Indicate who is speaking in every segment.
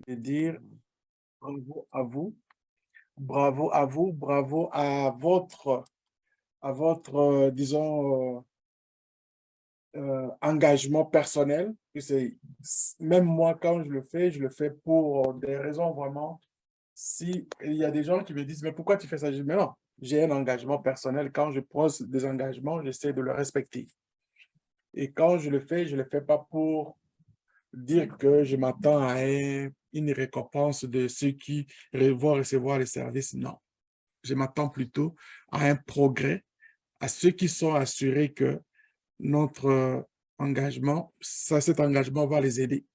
Speaker 1: de dire bravo à vous, bravo à vous, bravo à votre disons, engagement personnel. Même moi, quand je le fais pour des raisons vraiment. Si il y a des gens qui me disent, mais pourquoi tu fais ça? Je dis, mais non, j'ai un engagement personnel. Quand je pose des engagements, j'essaie de le respecter. Et quand je le fais pas pour dire que je m'attends à une récompense de ceux qui vont recevoir les services. Non, je m'attends plutôt à un progrès, à ceux qui sont assurés que notre engagement, cet engagement va les aider.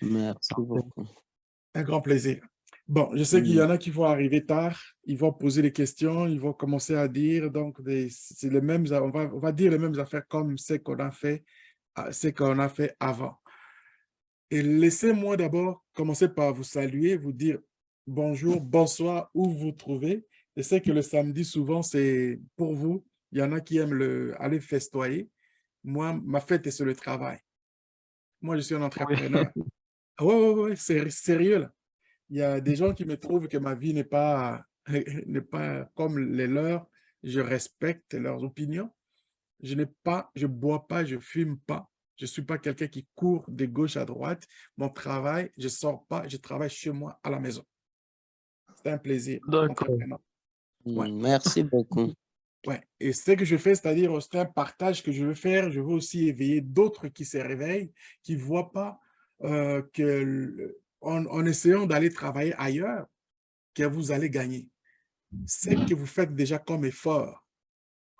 Speaker 2: Merci beaucoup.
Speaker 1: Un grand plaisir. Bon, je sais qu'il y
Speaker 2: Mm.
Speaker 1: en a qui vont arriver tard, ils vont poser des questions, ils vont commencer à dire, donc c'est les mêmes, on va dire les mêmes affaires comme ce qu'on a fait avant. Et laissez-moi d'abord commencer par vous saluer, vous dire bonjour, bonsoir, où vous vous trouvez. Je sais que le samedi, souvent, c'est pour vous. Il y en a qui aiment aller festoyer. Moi, ma fête est sur le travail. Moi, je suis un
Speaker 2: Oui.
Speaker 1: entrepreneur. Ah ouais, ouais, ouais, c'est sérieux, là. Il y a des gens qui me trouvent que ma vie n'est pas, n'est pas comme les leurs. Je respecte leurs opinions. Je bois pas, je fume pas. Je suis pas quelqu'un qui court de gauche à droite. Mon travail, je sors pas, je travaille chez moi à la maison. C'est un plaisir d'entrer
Speaker 2: D'accord.
Speaker 1: maintenant. Ouais,
Speaker 2: Merci beaucoup.
Speaker 1: ouais. Et ce que je fais, c'est-à-dire c'est un partage que je veux faire. Je veux aussi éveiller d'autres qui se réveillent, qui voient pas en essayant d'aller travailler ailleurs, que vous allez gagner. C'est que vous faites déjà comme effort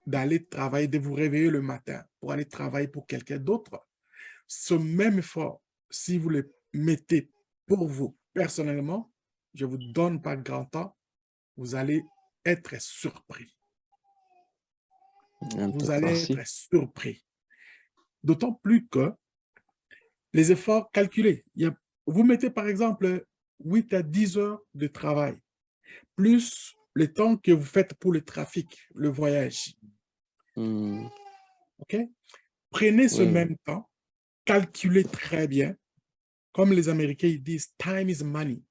Speaker 1: d'aller travailler, de vous réveiller le matin pour aller travailler pour quelqu'un d'autre. Ce même effort, si vous le mettez pour vous personnellement, je ne vous donne pas grand temps, vous allez être surpris.
Speaker 2: En tout
Speaker 1: Vous
Speaker 2: cas,
Speaker 1: allez
Speaker 2: si.
Speaker 1: être surpris. D'autant plus que les efforts calculés, vous mettez par exemple 8 à 10 heures de travail, plus le temps que vous faites pour le trafic, le voyage.
Speaker 2: Mm.
Speaker 1: OK? Prenez ce
Speaker 2: Oui, oui.
Speaker 1: même temps, calculez très bien. Comme les Américains ils disent, time is money.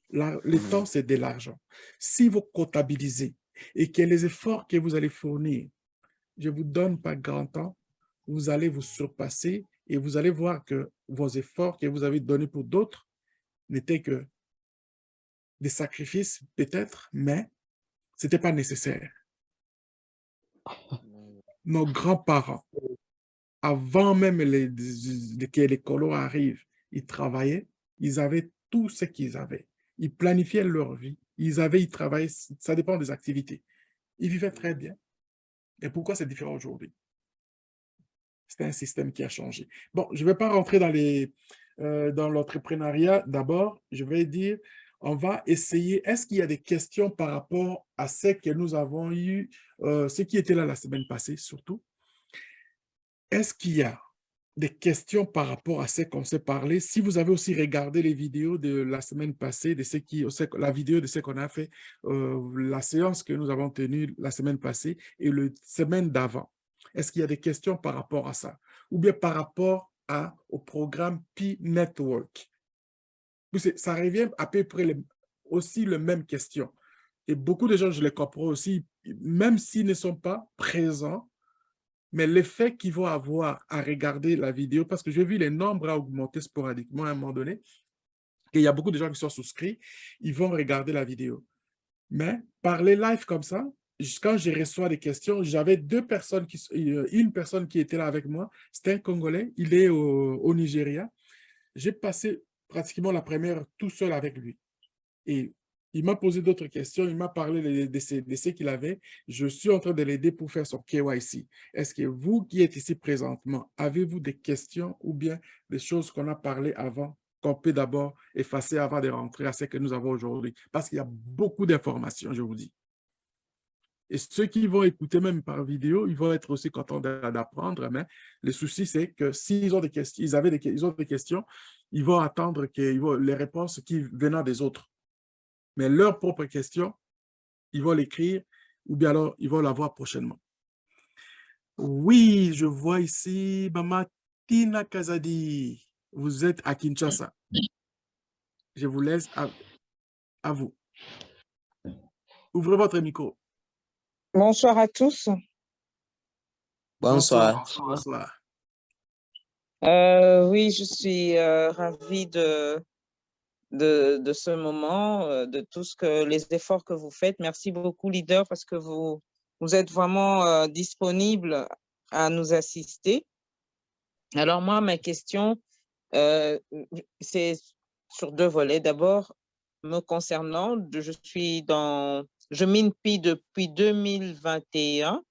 Speaker 1: Le temps,
Speaker 2: Mm.
Speaker 1: c'est de l'argent. Si vous comptabilisez et que les efforts que vous allez fournir, je ne vous donne pas grand temps, vous allez vous surpasser et vous allez voir que vos efforts que vous avez donnés pour d'autres n'étaient que des sacrifices, peut-être, mais ce n'était pas nécessaire. Nos grands-parents, avant même que les colons arrivent, ils travaillaient, ils avaient tout ce qu'ils avaient. Ils planifiaient leur vie, ils travaillaient, ça dépend des activités. Ils vivaient très bien. Et pourquoi c'est différent aujourd'hui? C'est un système qui a changé. Bon, je ne vais pas rentrer dans l'entrepreneuriat. D'abord, je vais dire, on va essayer, est-ce qu'il y a des questions par rapport à ce que nous avons eu, ce qui était là la semaine passée surtout? Est-ce qu'il y a des questions par rapport à ce qu'on s'est parlé? Si vous avez aussi regardé les vidéos de la semaine passée, la vidéo de ce qu'on a fait, la séance que nous avons tenue la semaine passée et la semaine d'avant, est-ce qu'il y a des questions par rapport à ça? Ou bien par rapport au programme P-Network? Ça revient à peu près aussi les mêmes questions. Et beaucoup de gens, je les comprends aussi, même s'ils ne sont pas présents, mais l'effet qu'ils vont avoir à regarder la vidéo, parce que j'ai vu les nombres à augmenter sporadiquement à un moment donné, qu'il y a beaucoup de gens qui sont souscrits, ils vont regarder la vidéo. Mais par les lives comme ça, quand je reçois des questions, j'avais une personne qui était là avec moi, c'était un Congolais, il est au Nigeria. J'ai passé pratiquement la première tout seul avec lui. Et il m'a posé d'autres questions, il m'a parlé de ce qu'il avait. Je suis en train de l'aider pour faire son KYC. Est-ce que vous qui êtes ici présentement, avez-vous des questions ou bien des choses qu'on a parlé avant, qu'on peut d'abord effacer avant de rentrer à ce que nous avons aujourd'hui? Parce qu'il y a beaucoup d'informations, je vous dis. Et ceux qui vont écouter même par vidéo, ils vont être aussi contents d'apprendre, mais le souci, c'est que s'ils ont des questions, ils ont des questions, ils vont attendre les réponses qui venant des autres. Mais leurs propres questions, ils vont l'écrire ou bien alors ils vont la voir prochainement. Oui, je vois ici Mama Tina Kazadi. Vous êtes à Kinshasa. Je vous laisse à vous. Ouvrez votre micro.
Speaker 3: Bonsoir à tous.
Speaker 2: Bonsoir.
Speaker 1: Bonsoir.
Speaker 3: Oui, je suis ravie de ce moment, de les efforts que vous faites. Merci beaucoup, leader, parce que vous êtes vraiment disponible à nous assister. Alors moi, ma question, c'est sur deux volets. D'abord, me concernant, je mine Pi depuis 2021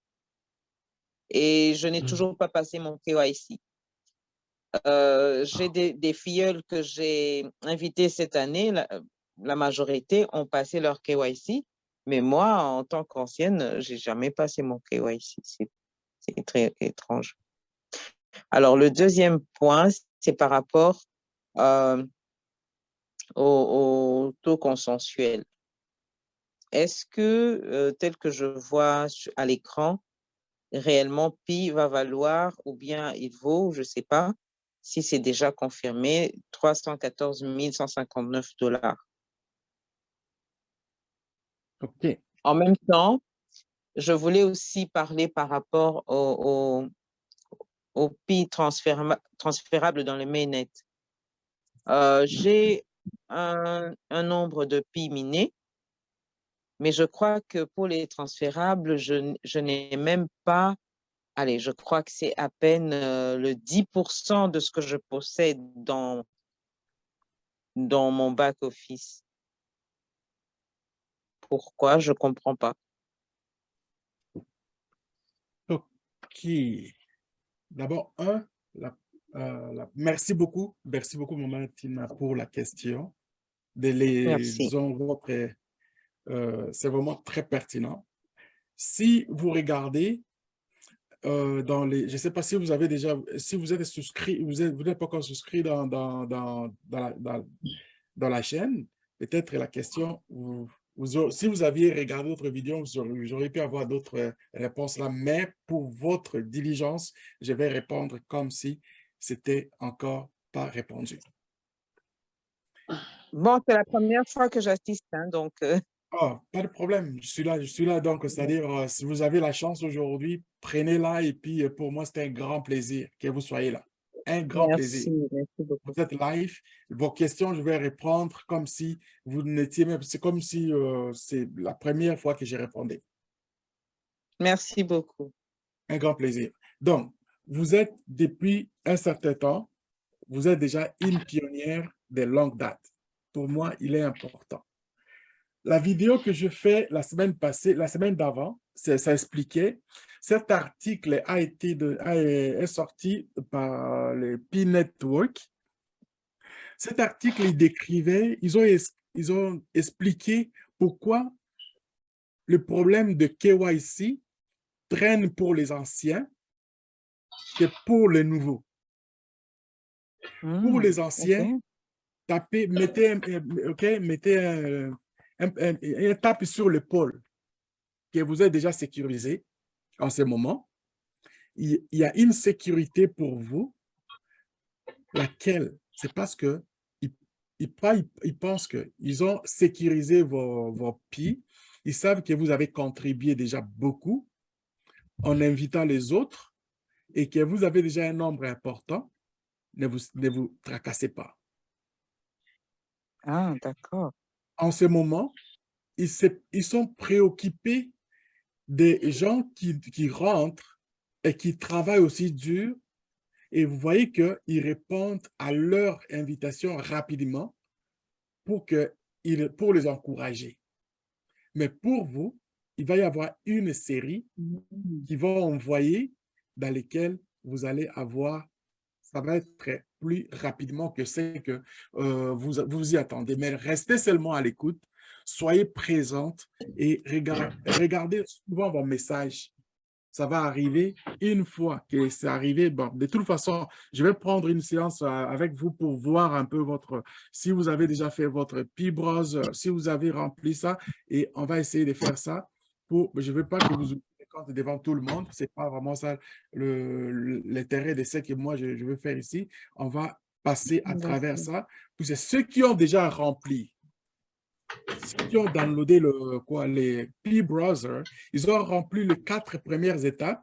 Speaker 3: et je n'ai toujours pas passé mon KYC. J'ai des filleuls que j'ai invités cette année, la majorité ont passé leur KYC, mais moi, en tant qu'ancienne, j'ai jamais passé mon KYC. C'est très étrange. Alors, le deuxième point, c'est par rapport au taux consensuel. Est-ce que, tel que je vois à l'écran, réellement Pi va valoir, ou bien il vaut, je ne sais pas, si c'est déjà confirmé, 314 159 $.
Speaker 1: OK.
Speaker 3: En même temps, je voulais aussi parler par rapport au Pi transférable dans le mainnet. J'ai un nombre de Pi minés, mais je crois que pour les transférables, je n'ai même pas, allez, je crois que c'est à peine le 10% de ce que je possède dans mon back-office. Pourquoi? Je ne comprends pas.
Speaker 1: OK. D'abord, merci beaucoup, Maman Tina, pour la question.
Speaker 3: Merci.
Speaker 1: C'est vraiment très pertinent. Si vous regardez je ne sais pas si vous avez déjà, si vous êtes souscrit, vous n'êtes pas encore souscrit dans la chaîne, peut-être la question, si vous aviez regardé d'autres vidéos, j'aurais pu avoir d'autres réponses là, mais pour votre diligence, je vais répondre comme si c'était encore pas répondu.
Speaker 3: Bon, c'est la première fois que j'assiste, hein, donc…
Speaker 1: Oh, pas de problème, je suis là donc, c'est-à-dire, si vous avez la chance aujourd'hui, prenez-la et puis pour moi, c'est un grand plaisir que vous soyez là. Un grand plaisir.
Speaker 3: Merci beaucoup.
Speaker 1: Vous êtes live, vos questions, je vais répondre comme si vous n'étiez même, c'est comme si c'est la première fois que j'ai répondu.
Speaker 3: Merci beaucoup.
Speaker 1: Un grand plaisir. Donc, vous êtes depuis un certain temps, vous êtes déjà une pionnière de longue date. Pour moi, il est important. La vidéo que je fais la semaine passée, la semaine d'avant, ça expliquait, cet article est sorti par le Pi Network. Cet article, il décrivait, ils ont expliqué pourquoi le problème de KYC traîne pour les anciens que pour les nouveaux. Pour les anciens, mettez un tape sur l'épaule que vous êtes déjà sécurisé en ce moment. Il y a une sécurité pour vous, laquelle, c'est parce que ils pensent qu'ils ont sécurisé vos Pi. Ils savent que vous avez contribué déjà beaucoup en invitant les autres et que vous avez déjà un nombre important. Ne vous tracassez pas.
Speaker 3: Ah, d'accord.
Speaker 1: En ce moment, ils sont préoccupés des gens qui rentrent et qui travaillent aussi dur. Et vous voyez qu'ils répondent à leur invitation rapidement pour les encourager. Mais pour vous, il va y avoir une série qui va envoyer dans lesquelles vous allez avoir, ça va être plus rapidement que ce que vous y attendez. Mais restez seulement à l'écoute, soyez présente et regardez souvent vos messages. Ça va arriver une fois que c'est arrivé. Bon, de toute façon, je vais prendre une séance avec vous pour voir un peu si vous avez déjà fait votre Pi-Browse, si vous avez rempli ça, et on va essayer de faire ça. Je ne veux pas que vous oubliez les comptes devant tout le monde. Ce n'est pas vraiment ça l'intérêt de ce que moi, je veux faire ici. On va passer à travers ça. Puis c'est ceux qui ont déjà rempli, ceux qui ont downloadé les P-Browser, ils ont rempli les 4 premières étapes.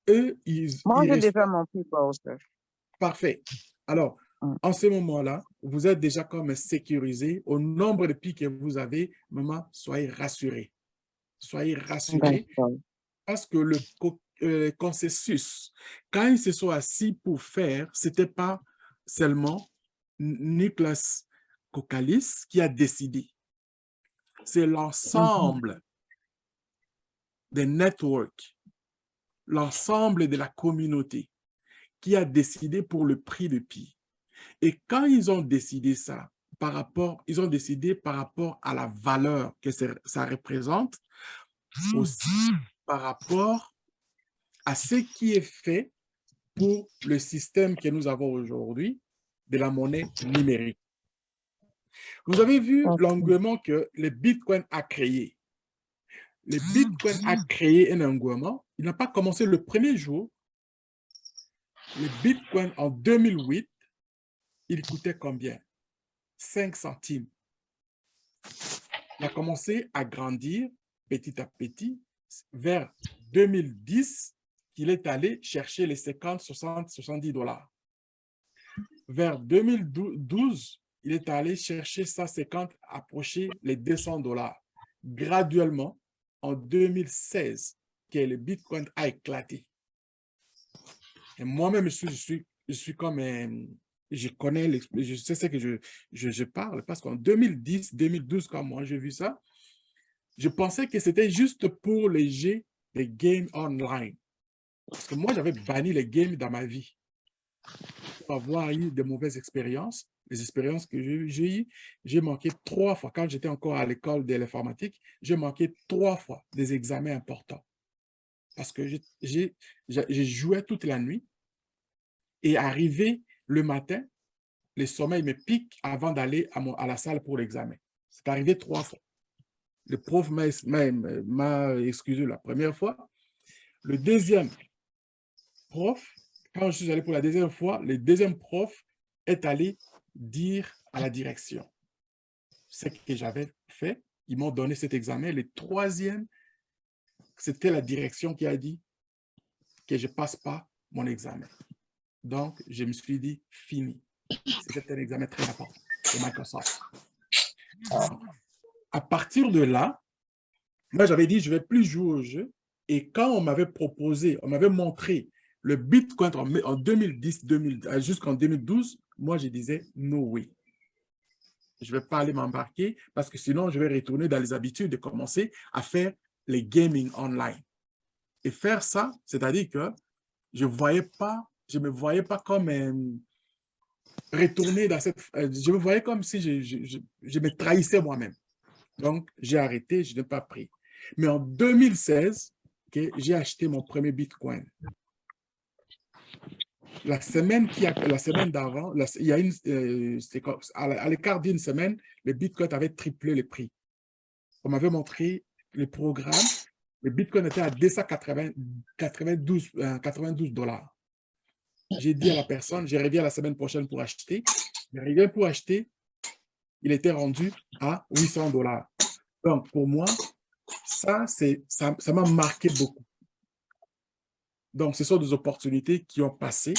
Speaker 1: Eux,
Speaker 3: Moi,
Speaker 1: ils
Speaker 3: j'ai déjà
Speaker 1: reçoivent.
Speaker 3: mon P-Browser.
Speaker 1: Parfait. Alors, en ce moment-là, vous êtes déjà comme sécurisé au nombre de pics que vous avez. Maman, soyez rassurés. Soyez rassurés parce que le consensus, quand ils se sont assis pour faire, ce n'était pas seulement Nicolas Kokalis qui a décidé. C'est l'ensemble des networks, l'ensemble de la communauté qui a décidé pour le prix de Pi. Et quand ils ont décidé ça, ils ont décidé par rapport à la valeur que ça représente, aussi par rapport à ce qui est fait pour le système que nous avons aujourd'hui de la monnaie numérique. Vous avez vu l'engouement que le Bitcoin a créé. Le Bitcoin a créé un engouement. Il n'a pas commencé le premier jour. Le Bitcoin en 2008, il coûtait combien? 5 centimes. Il a commencé à grandir petit à petit vers 2010 qu'il est allé chercher les 50, 60, 70 dollars. Vers 2012, il est allé chercher 150, approcher les 200 dollars. Graduellement, en 2016, que le Bitcoin a éclaté. Et moi-même, je suis comme je connais, je sais ce que je parle, parce qu'en 2010, 2012, quand moi j'ai vu ça, je pensais que c'était juste pour les jeux des games online. Parce que moi, j'avais banni les games dans ma vie. Pour avoir eu de mauvaises expériences, les expériences que j'ai eues, j'ai manqué 3 fois. Quand j'étais encore à l'école de l'informatique, j'ai manqué 3 fois des examens importants. Parce que j'ai joué toute la nuit et arrivé le matin, le sommeil me pique avant d'aller à la salle pour l'examen. C'est arrivé 3 fois. Le prof m'a excusé la première fois. Le deuxième prof, quand je suis allé pour la deuxième fois, le deuxième prof est allé dire à la direction ce que j'avais fait. Ils m'ont donné cet examen. Le troisième, c'était la direction qui a dit que je ne passe pas mon examen. Donc, je me suis dit, fini. C'était un examen très important de Microsoft. À partir de là, moi, j'avais dit, je ne vais plus jouer au jeu. Et quand on m'avait proposé, on m'avait montré le Bitcoin en 2010, jusqu'en 2012, moi, je disais, no way. Je ne vais pas aller m'embarquer parce que sinon, je vais retourner dans les habitudes de commencer à faire les gaming online. Et faire ça, c'est-à-dire que je me voyais pas comme retourner dans cette... je me voyais comme si je me trahissais moi-même. Donc, j'ai arrêté, je n'ai pas pris. Mais en 2016, j'ai acheté mon premier Bitcoin. La semaine d'avant, il y a à l'écart d'une semaine, le Bitcoin avait triplé le prix. On m'avait montré le programme. Le Bitcoin était à 292 dollars. J'ai dit à la personne, je reviens la semaine prochaine pour acheter. Je reviens pour acheter, il était rendu à 800 dollars. Donc, pour moi, ça m'a marqué beaucoup. Donc, ce sont des opportunités qui ont passé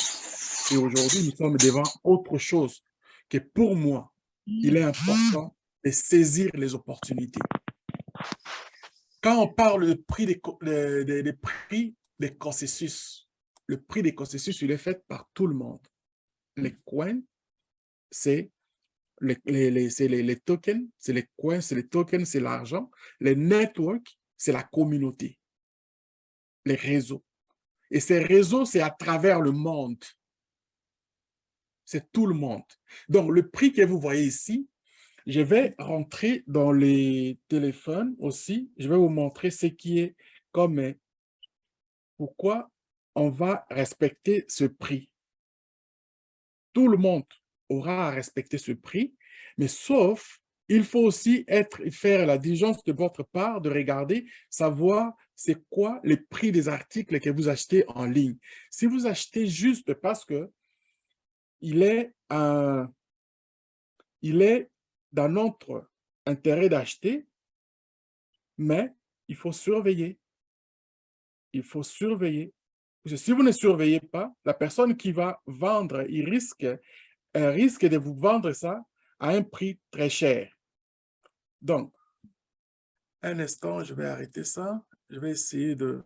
Speaker 1: et aujourd'hui, nous sommes devant autre chose que pour moi, il est important de saisir les opportunités. Quand on parle du prix des processus, le prix des processus, il est fait par tout le monde. Les coins, c'est les tokens, c'est les coins, c'est les tokens, c'est l'argent. Les networks, c'est la communauté, les réseaux. Et ces réseaux, c'est à travers le monde. C'est tout le monde. Donc, le prix que vous voyez ici, je vais rentrer dans les téléphones aussi. Je vais vous montrer ce qui est comme pourquoi on va respecter ce prix. Tout le monde aura à respecter ce prix, mais sauf, il faut aussi faire la diligence de votre part, de regarder, savoir c'est quoi les prix des articles que vous achetez en ligne. Si vous achetez juste parce que il est dans notre intérêt d'acheter, mais il faut surveiller. Il faut surveiller. Parce que si vous ne surveillez pas, la personne qui va vendre, il risque de vous vendre ça à un prix très cher. Donc, un instant, je vais arrêter ça. Je vais essayer de...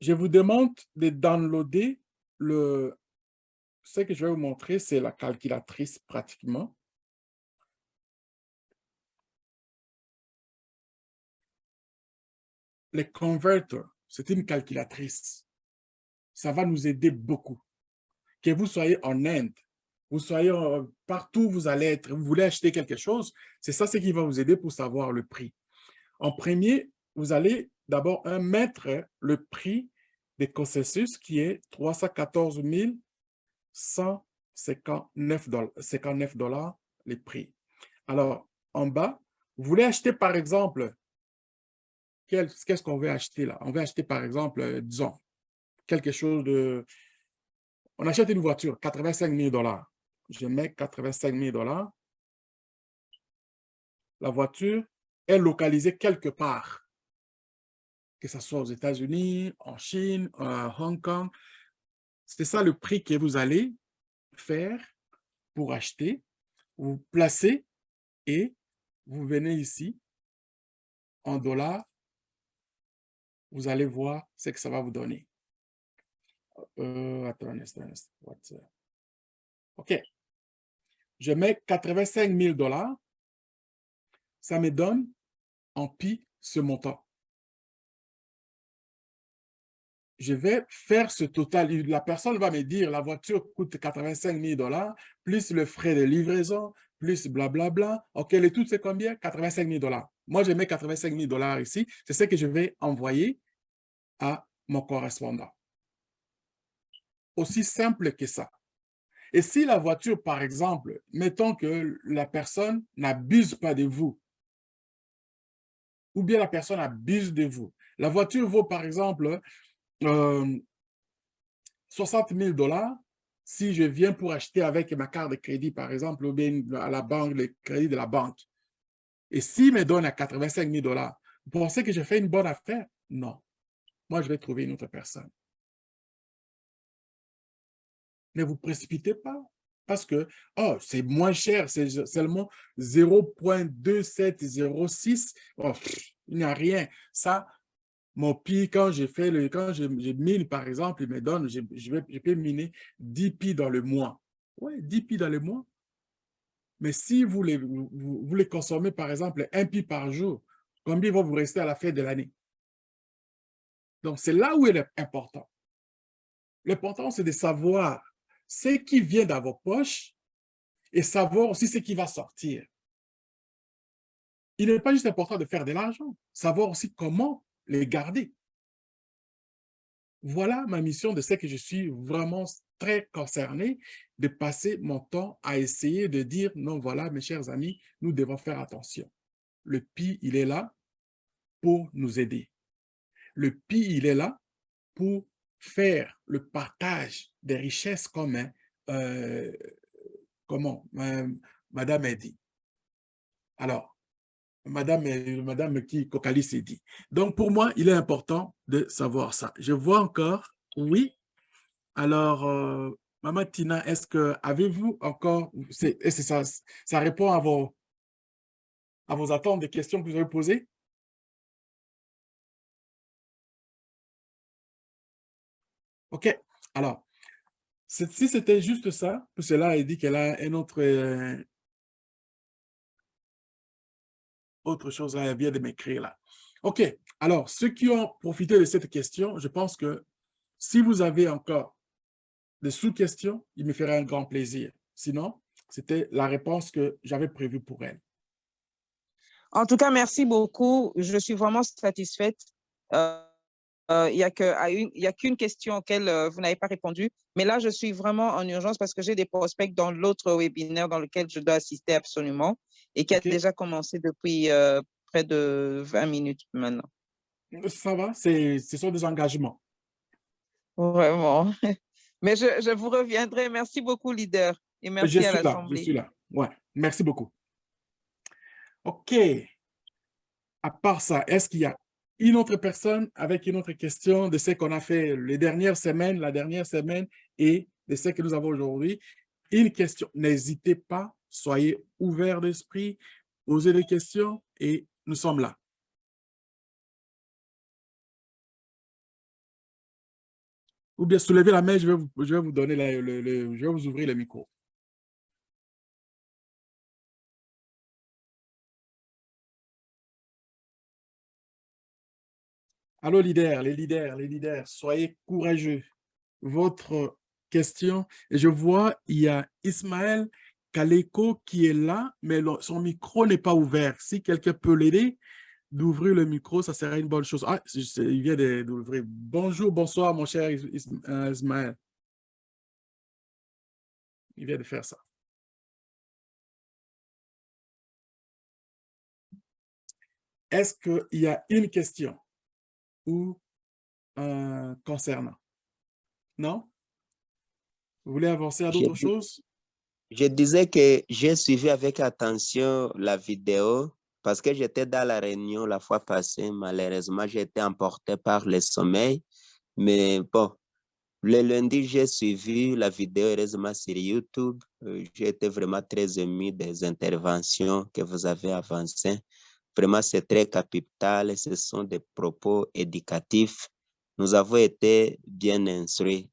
Speaker 1: Je vous demande de downloader ce que je vais vous montrer, c'est la calculatrice pratiquement. Les converters, c'est une calculatrice. Ça va nous aider beaucoup. Que vous soyez en Inde, vous soyez partout où vous allez être, vous voulez acheter quelque chose, c'est ça ce qui va vous aider pour savoir le prix. En premier, vous allez d'abord mettre le prix des consensus qui est 314 159 $, les prix. Alors, en bas, vous voulez acheter par exemple, qu'est-ce qu'on veut acheter là? On veut acheter par exemple, disons, quelque chose de... On achète une voiture, 85 000 $. Je mets 85 000 $. La voiture est localisée quelque part, que ce soit aux États-Unis, en Chine, à Hong Kong. C'est ça le prix que vous allez faire pour acheter. Vous placez et vous venez ici en dollars. Vous allez voir ce que ça va vous donner. Attends un instant. OK. Je mets 85 000 $. Ça me donne en pi ce montant. Je vais faire ce total. La personne va me dire, la voiture coûte 85 000 $, plus le frais de livraison, plus blablabla. OK, le tout, c'est combien? 85 000 $. Moi, je mets 85 000 $ ici. C'est ce que je vais envoyer à mon correspondant. Aussi simple que ça. Et si la voiture, par exemple, mettons que la personne n'abuse pas de vous, ou bien la personne abuse de vous. La voiture vaut, par exemple, 60 000 $. Si je viens pour acheter avec ma carte de crédit, par exemple, ou bien à la banque, le crédit de la banque, et s'il me donne à 85 000 $, vous pensez que je fais une bonne affaire? Non. Moi, je vais trouver une autre personne. Ne vous précipitez pas. Parce que, oh, c'est moins cher, c'est seulement 0,2706. Oh, il n'y a rien. Ça, mon pi, quand je mine, par exemple, il me donne, je peux miner 10 pi dans le mois. Oui, 10 pi dans le mois. Mais si vous les consommez, par exemple, 1 pi par jour, combien va vous rester à la fin de l'année? Donc, c'est là où il est important. L'important, c'est de savoir ce qui vient dans vos poches et savoir aussi ce qui va sortir. Il n'est pas juste important de faire de l'argent, savoir aussi comment les garder. Voilà ma mission de ce que je suis vraiment très concerné, de passer mon temps à essayer de dire, non, voilà, mes chers amis, nous devons faire attention. Le PI, il est là pour nous aider. Le PI, il est là pour faire le partage des richesses comme Madame a dit. Alors, Madame qui Kokali s'est dit. Donc, pour moi, il est important de savoir ça. Je vois encore, oui. Alors, Maman Tina, est-ce que, avez-vous encore, ça répond à vos attentes, des questions que vous avez posées? OK. Alors, si c'était juste ça, pour cela, elle dit qu'elle a une autre chose, elle vient de m'écrire là. OK. Alors, ceux qui ont profité de cette question, je pense que si vous avez encore des sous-questions, il me ferait un grand plaisir. Sinon, c'était la réponse que j'avais prévue pour elle.
Speaker 3: En tout cas, merci beaucoup. Je suis vraiment satisfaite. Il n'y a qu'une question auquel vous n'avez pas répondu. Mais là, je suis vraiment en urgence parce que j'ai des prospects dans l'autre webinaire dans lequel je dois assister absolument et qui a déjà commencé depuis près de 20 minutes maintenant.
Speaker 1: Ça va, ce sont des engagements.
Speaker 3: Vraiment. Mais je vous reviendrai. Merci beaucoup, leader. Et
Speaker 1: Je
Speaker 3: merci à
Speaker 1: suis là, je
Speaker 3: l'Assemblée.
Speaker 1: suis là. Ouais, merci beaucoup. OK. À part ça, est-ce qu'il y a une autre personne avec une autre question de ce qu'on a fait les dernières semaines, la dernière semaine et de ce que nous avons aujourd'hui? Une question. N'hésitez pas, soyez ouverts d'esprit, posez des questions et nous sommes là. Ou bien soulevez la main, je vais vous donner je vais vous ouvrir le micro. Allô, les leaders, soyez courageux. Votre question, et je vois, il y a Ismaël Kaleko qui est là, mais son micro n'est pas ouvert. Si quelqu'un peut l'aider d'ouvrir le micro, ça serait une bonne chose. Ah, il vient d'ouvrir. Bonjour, bonsoir, mon cher Ismaël. Il vient de faire ça. Est-ce qu'il y a une question ou concernant? Non? Vous voulez avancer à d'autres choses?
Speaker 2: Je disais que j'ai suivi avec attention la vidéo parce que j'étais dans la réunion la fois passée. Malheureusement, j'ai été emporté par le sommeil. Mais bon, le lundi, j'ai suivi la vidéo, heureusement, sur YouTube. J'ai été vraiment très ému des interventions que vous avez avancées. Vraiment, c'est très capital. Ce sont des propos éducatifs. Nous avons été bien instruits.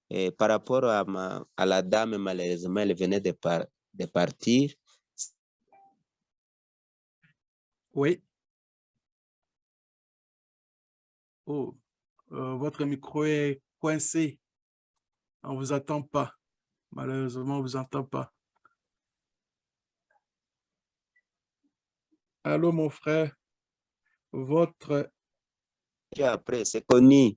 Speaker 2: Et par rapport à la dame, malheureusement, elle venait de partir.
Speaker 1: Oui. Oh, votre micro est coincé. On ne vous attend pas. Malheureusement, on ne vous entend pas. Allô, mon frère. Votre...
Speaker 2: Après, c'est connu.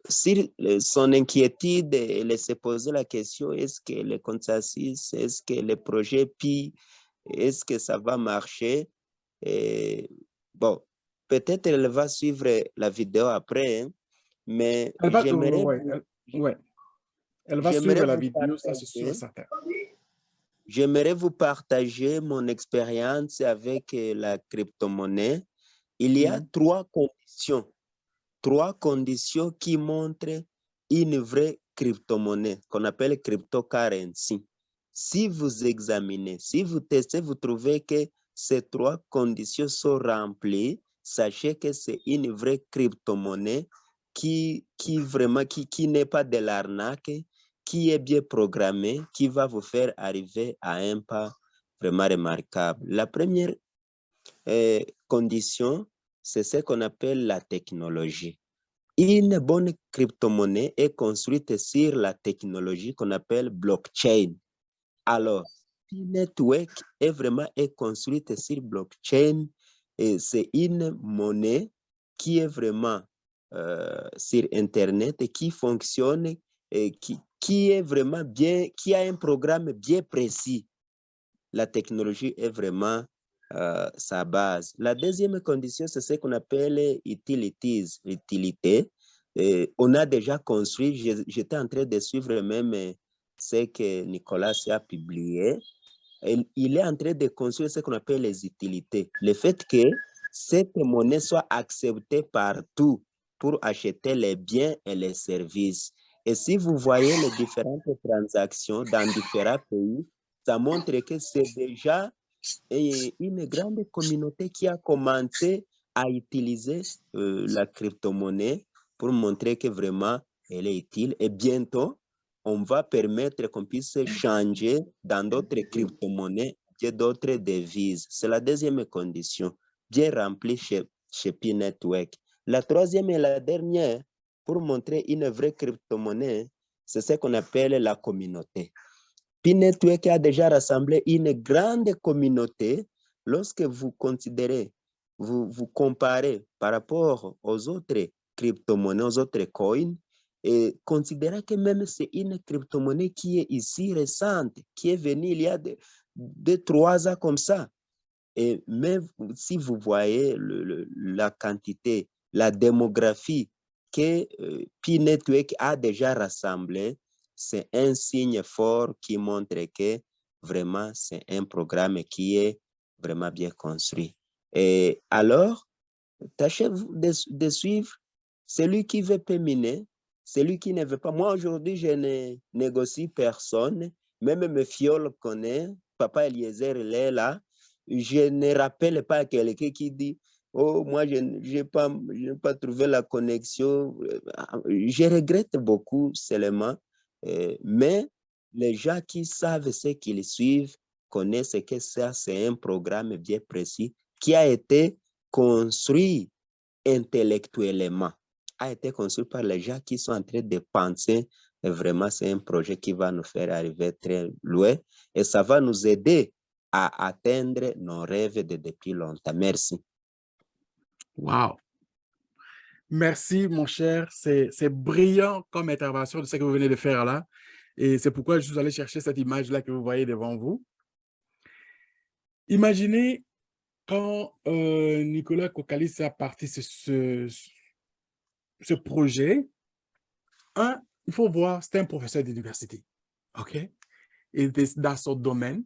Speaker 2: Si son inquiétude, elle s'est posé la question, est-ce que le consensus, est-ce que le projet PI, est-ce que ça va marcher? Et, bon, peut-être elle va suivre la vidéo après, hein, mais
Speaker 1: Elle va,
Speaker 2: j'aimerais
Speaker 1: elle va suivre la vidéo, ça c'est sûr et
Speaker 2: partager.
Speaker 1: certain.
Speaker 2: J'aimerais vous partager mon expérience avec la crypto-monnaie. Il y a trois conditions qui montrent une vraie crypto-monnaie qu'on appelle cryptocurrency. Si vous examinez, si vous testez, vous trouvez que ces trois conditions sont remplies, sachez que c'est une vraie crypto-monnaie qui n'est pas de l'arnaque, qui est bien programmée, qui va vous faire arriver à un pas vraiment remarquable. La première condition, c'est ce qu'on appelle la technologie. Une bonne crypto-monnaie est construite sur la technologie qu'on appelle blockchain. Alors, P-Network est construite sur blockchain et c'est une monnaie qui est vraiment sur Internet et qui fonctionne et qui est vraiment bien, qui a un programme bien précis. La technologie est vraiment sa base. La deuxième condition, c'est ce qu'on appelle utilities, utilité. On a déjà construit, j'étais en train de suivre même ce que Nicolas a publié. Il est en train de construire ce qu'on appelle les utilités. Le fait que cette monnaie soit acceptée partout pour acheter les biens et les services. Et si vous voyez les différentes transactions dans différents pays, ça montre que c'est déjà une grande communauté qui a commencé à utiliser la crypto-monnaie pour montrer que vraiment elle est utile. Et bientôt, on va permettre qu'on puisse changer dans d'autres crypto-monnaies et d'autres devises. C'est la deuxième condition, bien remplie chez P-Network. La troisième et la dernière, pour montrer une vraie crypto-monnaie, c'est ce qu'on appelle la communauté. P-Network a déjà rassemblé une grande communauté. Lorsque vous considérez, vous comparez par rapport aux autres crypto-monnaies, aux autres coins, et considérez que même c'est une crypto-monnaie qui est ici récente, qui est venue il y a 2-3 ans comme ça. Et même si vous voyez la quantité, la démographie que P-Network a déjà rassemblée, c'est un signe fort qui montre que vraiment c'est un programme qui est vraiment bien construit. Et alors, tâchez de suivre celui qui veut péminer, celui qui ne veut pas. Moi, aujourd'hui, je ne négocie personne. Même mes fioles connaissent. Papa Eliezer, il est là. Je ne rappelle pas quelqu'un qui dit « Oh, moi, je n'ai pas trouvé la connexion. » Je regrette beaucoup seulement. Mais les gens qui savent ce qu'ils suivent connaissent que ça, c'est un programme bien précis qui a été construit intellectuellement, a été construit par les gens qui sont en train de penser. Et vraiment, c'est un projet qui va nous faire arriver très loin et ça va nous aider à atteindre nos rêves de depuis longtemps. Merci.
Speaker 1: Wow. Merci, mon cher. C'est brillant comme intervention de ce que vous venez de faire là. Et c'est pourquoi je suis allé chercher cette image-là que vous voyez devant vous. Imaginez quand Nicolas Kokalis a parti ce projet. Il faut voir, c'était un professeur d'université. OK? Il était dans son domaine.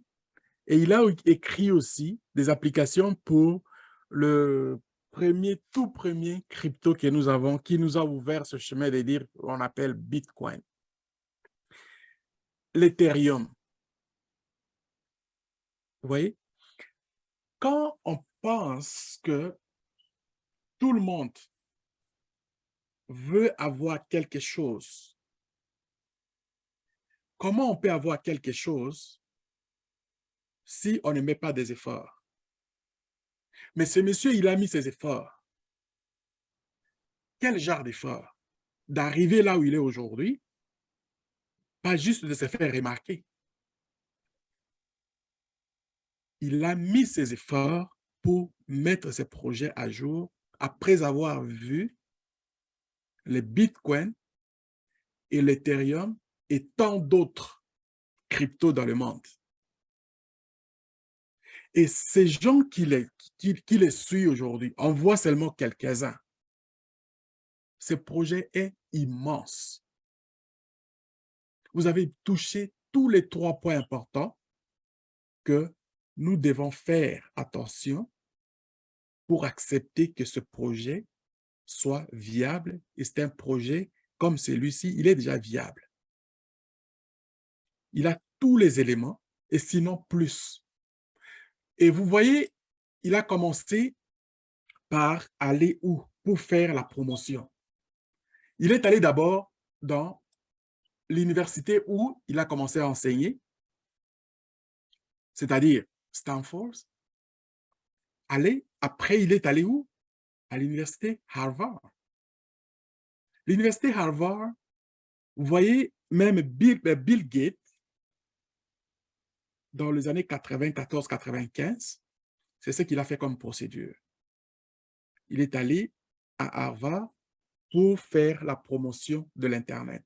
Speaker 1: Et il a écrit aussi des applications pour le tout premier crypto que nous avons, qui nous a ouvert ce chemin de dire, on appelle Bitcoin. L'Ethereum. Vous voyez? Quand on pense que tout le monde veut avoir quelque chose, comment on peut avoir quelque chose si on ne met pas des efforts? Mais ce monsieur, il a mis ses efforts. Quel genre d'efforts? D'arriver là où il est aujourd'hui, pas juste de se faire remarquer. Il a mis ses efforts pour mettre ses projets à jour après avoir vu les bitcoins et l'Ethereum et tant d'autres cryptos dans le monde. Et ces gens qui les suivent aujourd'hui, on voit seulement quelques-uns. Ce projet est immense. Vous avez touché tous les 3 points importants que nous devons faire attention pour accepter que ce projet soit viable. Et c'est un projet comme celui-ci, il est déjà viable. Il a tous les éléments, et sinon plus. Et vous voyez, il a commencé par aller où? Pour faire la promotion. Il est allé d'abord dans l'université où il a commencé à enseigner, c'est-à-dire Stanford. Après, il est allé où? À l'université Harvard. L'université Harvard, vous voyez, même Bill Gates, dans les années 94-95, c'est ce qu'il a fait comme procédure. Il est allé à Harvard pour faire la promotion de l'Internet.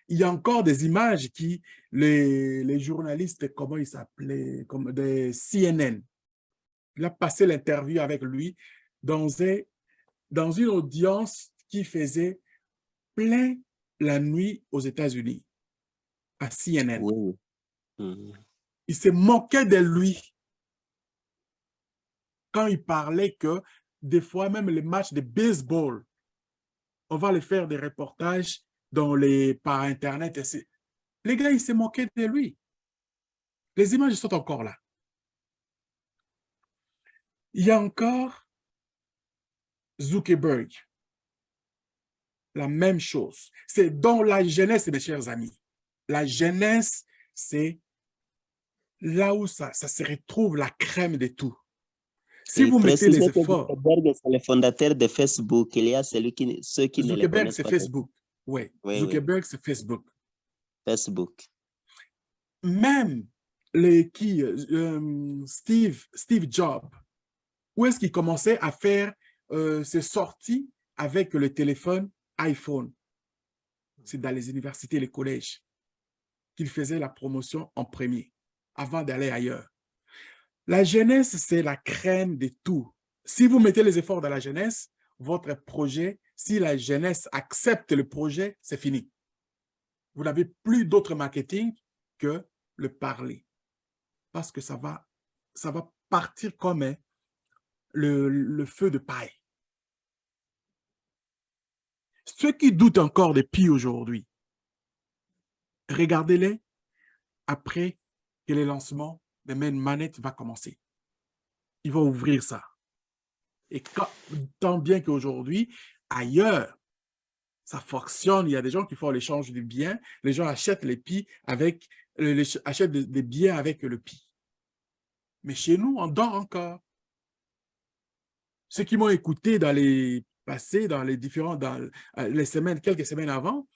Speaker 1: Il y a encore des images qui, les journalistes, comment ils s'appelaient, comme des CNN, il a passé l'interview avec lui dans une audience qui faisait plein la nuit aux États-Unis, à CNN.
Speaker 2: Oui. Mm.
Speaker 1: Il se moquait de lui quand il parlait que des fois, même les matchs de baseball, on va les faire des reportages par Internet. Les gars, ils se moquaient de lui. Les images sont encore là. Il y a encore Zuckerberg. La même chose. C'est dans la jeunesse, mes chers amis. La jeunesse, c'est là où ça se retrouve la crème de tout. Si vous mettez les efforts...
Speaker 2: Zuckerberg, c'est le fondateur de Facebook. Il y a ceux qui ne le
Speaker 1: Zuckerberg,
Speaker 2: connaissent
Speaker 1: c'est
Speaker 2: pas.
Speaker 1: Facebook. Oui, Zuckerberg, c'est Facebook.
Speaker 2: Facebook.
Speaker 1: Même Steve Jobs, où est-ce qu'il commençait à faire ses sorties avec le téléphone iPhone? C'est dans les universités et les collèges qu'il faisait la promotion en premier, avant d'aller ailleurs. La jeunesse, c'est la crème de tout. Si vous mettez les efforts dans la jeunesse, votre projet, si la jeunesse accepte le projet, c'est fini. Vous n'avez plus d'autre marketing que le parler. Parce que ça va partir comme le feu de paille. Ceux qui doutent encore des Pi aujourd'hui, regardez-les après que le lancement de Main Manette va commencer. Ils vont ouvrir ça. Et tant bien qu'aujourd'hui, ailleurs, ça fonctionne. Il y a des gens qui font l'échange de biens. Les gens achètent les Pi avec, achètent des biens avec le Pi. Mais chez nous, on dort encore. Ceux qui m'ont écouté dans les passés, dans les différents, dans les semaines, quelques semaines avant,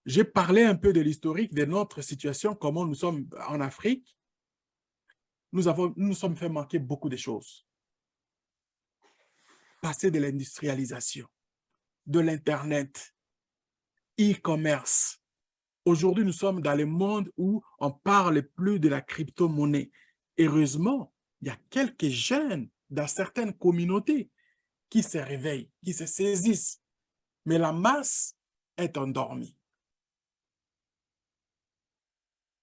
Speaker 1: j'ai parlé un peu de l'historique de notre situation, comment nous sommes en Afrique. Nous nous sommes fait manquer beaucoup de choses. Passer de l'industrialisation, de l'Internet, e-commerce. Aujourd'hui, nous sommes dans le monde où on ne parle plus de la crypto-monnaie. Heureusement, il y a quelques jeunes dans certaines communautés qui se réveillent, qui se saisissent. Mais la masse est endormie.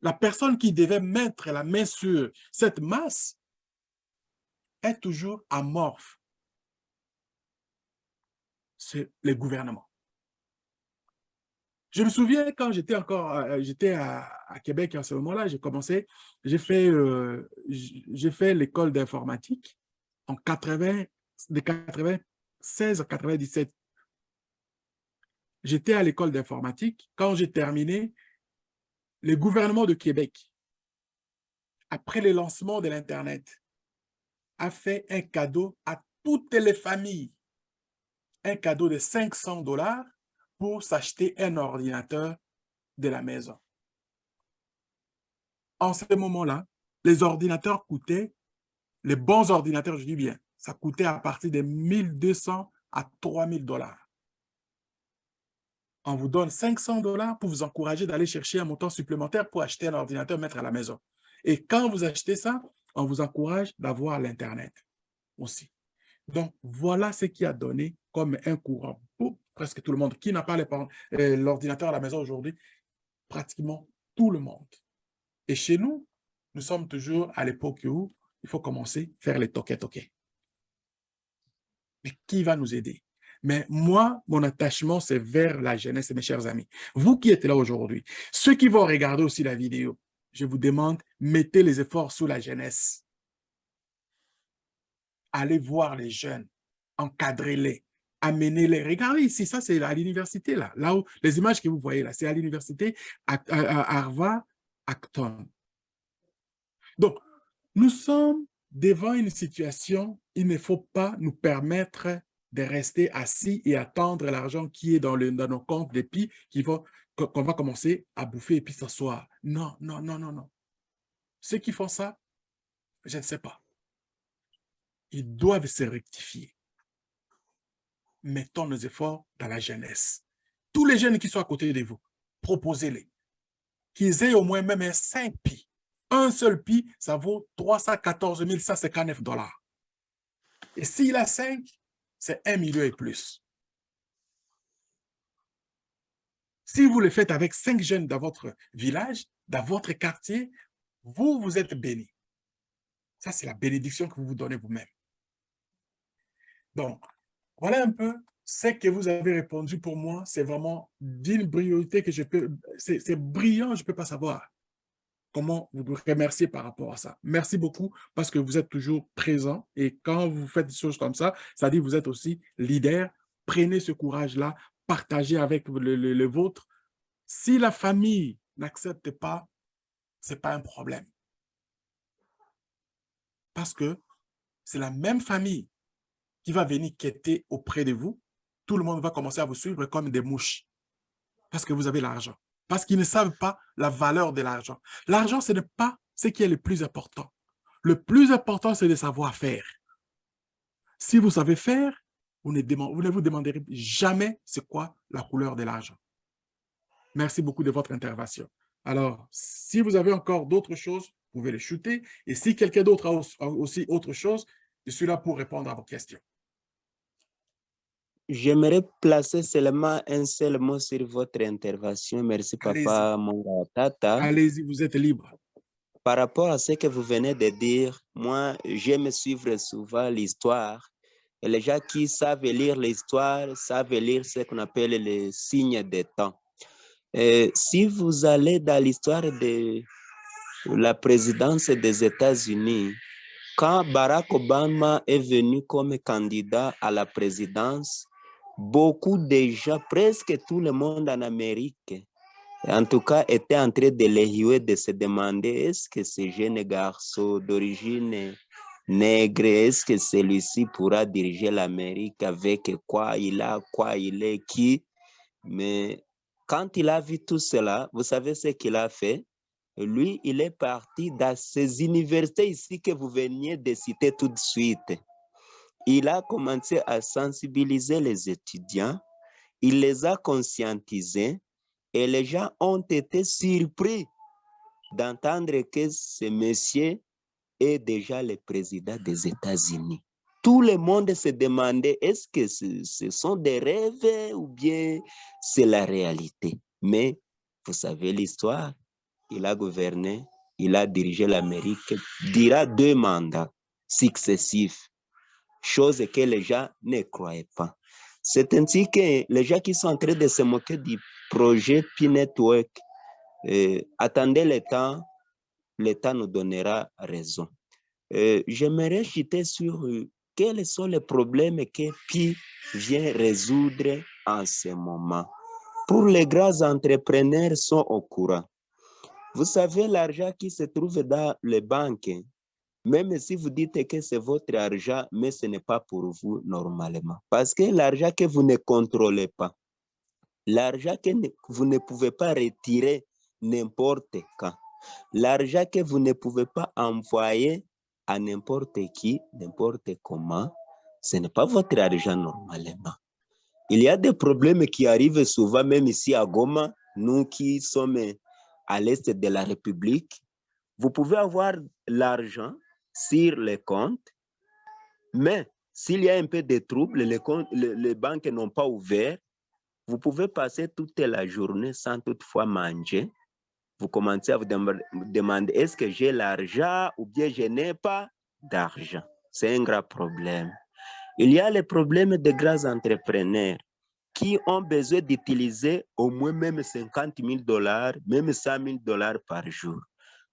Speaker 1: La personne qui devait mettre la main sur cette masse est toujours amorphe. C'est le gouvernement. Je me souviens quand j'étais à Québec à ce moment-là, j'ai fait l'école d'informatique en de 96 à 97. J'étais à l'école d'informatique. Quand j'ai terminé, le gouvernement de Québec, après le lancement de l'Internet, a fait un cadeau à toutes les familles. Un cadeau de 500 $ pour s'acheter un ordinateur de la maison. En ce moment-là, les ordinateurs coûtaient, les bons ordinateurs, je dis bien, ça coûtait à partir de 1200 à 3000 $. On vous donne 500 $ pour vous encourager d'aller chercher un montant supplémentaire pour acheter un ordinateur, mettre à la maison. Et quand vous achetez ça, on vous encourage d'avoir l'Internet aussi. Donc, voilà ce qui a donné comme un courant pour presque tout le monde. Qui n'a pas l'ordinateur à la maison aujourd'hui? Pratiquement tout le monde. Et chez nous, nous sommes toujours à l'époque où il faut commencer à faire les toquets. Mais qui va nous aider? Mais moi, mon attachement, c'est vers la jeunesse, mes chers amis. Vous qui êtes là aujourd'hui, ceux qui vont regarder aussi la vidéo, je vous demande, mettez les efforts sur la jeunesse. Allez voir les jeunes, encadrez-les, amenez-les. Regardez ici, ça c'est à l'université, là où les images que vous voyez là, c'est à l'université à Harvard-Acton. Donc, nous sommes devant une situation, il ne faut pas nous permettre de rester assis et attendre l'argent qui est dans nos comptes de Pi qu'on va commencer à bouffer et puis s'asseoir. Non. Ceux qui font ça, je ne sais pas. Ils doivent se rectifier. Mettons nos efforts dans la jeunesse. Tous les jeunes qui sont à côté de vous, proposez-les. Qu'ils aient au moins même un 5 Pi. Un seul Pi, ça vaut 314 159 $. Et s'il a 5, c'est 1 million et plus. Si vous le faites avec 5 jeunes dans votre village, dans votre quartier, vous êtes bénis. Ça, c'est la bénédiction que vous vous donnez vous-même. Donc, voilà un peu ce que vous avez répondu pour moi. C'est vraiment d'une brillanté que c'est brillant, je ne peux pas savoir comment vous remercier par rapport à ça. Merci beaucoup parce que vous êtes toujours présent et quand vous faites des choses comme ça, ça dit que vous êtes aussi leader. Prenez ce courage-là, partagez avec le vôtre. Si la famille n'accepte pas, ce n'est pas un problème. Parce que c'est la même famille qui va venir quêter auprès de vous. Tout le monde va commencer à vous suivre comme des mouches parce que vous avez l'argent. Parce qu'ils ne savent pas la valeur de l'argent. L'argent, ce n'est pas ce qui est le plus important. Le plus important, c'est de savoir faire. Si vous savez faire, vous ne vous demanderez jamais c'est quoi la couleur de l'argent. Merci beaucoup de votre intervention. Alors, si vous avez encore d'autres choses, vous pouvez les shooter. Et si quelqu'un d'autre a aussi autre chose, je suis là pour répondre à vos questions.
Speaker 2: J'aimerais placer seulement un seul mot sur votre intervention. Merci,
Speaker 1: Allez-y,
Speaker 2: Papa Mongatata.
Speaker 1: allez-y, vous êtes libre.
Speaker 2: Par rapport à ce que vous venez de dire, moi, j'aime suivre souvent l'histoire. Et les gens qui savent lire l'histoire savent lire ce qu'on appelle les signes des temps. Et si vous allez dans l'histoire de la présidence des États-Unis, quand Barack Obama est venu comme candidat à la présidence, beaucoup de gens, presque tout le monde en Amérique, en tout cas, était en train de l'évaluer, de se demander est-ce que ce jeune garçon d'origine nègre, est-ce que celui-ci pourra diriger l'Amérique, avec quoi il a, quoi il est, qui. Mais quand il a vu tout cela, vous savez ce qu'il a fait? Lui, il est parti dans ces universités ici que vous veniez de citer tout de suite. Il a commencé à sensibiliser les étudiants, il les a conscientisés, et les gens ont été surpris d'entendre que ce monsieur est déjà le président des États-Unis. Tout le monde se demandait est-ce que ce sont des rêves ou bien c'est la réalité. Mais vous savez l'histoire, il a gouverné, il a dirigé l'Amérique durant 2 mandats successifs, chose que les gens ne croyaient pas. C'est ainsi que les gens qui sont en train de se moquer du projet P-Network, attendez le temps nous donnera raison. J'aimerais chuter sur quels sont les problèmes que Pi vient résoudre en ce moment. Pour les grands entrepreneurs sont au courant. Vous savez, l'argent qui se trouve dans les banques, même si vous dites que c'est votre argent, mais ce n'est pas pour vous normalement. Parce que l'argent que vous ne contrôlez pas, l'argent que vous ne pouvez pas retirer n'importe quand, l'argent que vous ne pouvez pas envoyer à n'importe qui, n'importe comment, ce n'est pas votre argent normalement. Il y a des problèmes qui arrivent souvent, même ici à Goma, nous qui sommes à l'est de la République. Vous pouvez avoir l'argent sur les comptes, mais s'il y a un peu de troubles, les banques n'ont pas ouvert, vous pouvez passer toute la journée sans toutefois manger. Vous commencez à vous demander est-ce que j'ai l'argent ou bien je n'ai pas d'argent. C'est un grand problème. Il y a le problème des grands entrepreneurs qui ont besoin d'utiliser au moins même $50,000, même $100,000 par jour.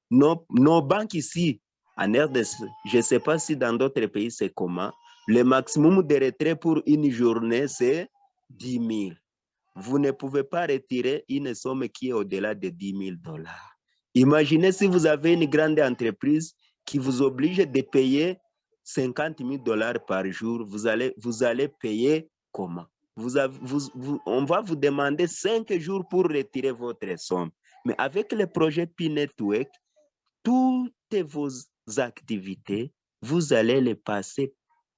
Speaker 2: Nos banques ici, en RDC, je ne sais pas si dans d'autres pays c'est comment, le maximum de retrait pour une journée, c'est 10 000. Vous ne pouvez pas retirer une somme qui est au-delà de $10,000. Imaginez si vous avez une grande entreprise qui vous oblige de payer $50,000 par jour, vous allez payer comment? On va vous demander 5 jours pour retirer votre somme. Mais avec le projet P-Network, toutes vos activités, vous allez les passer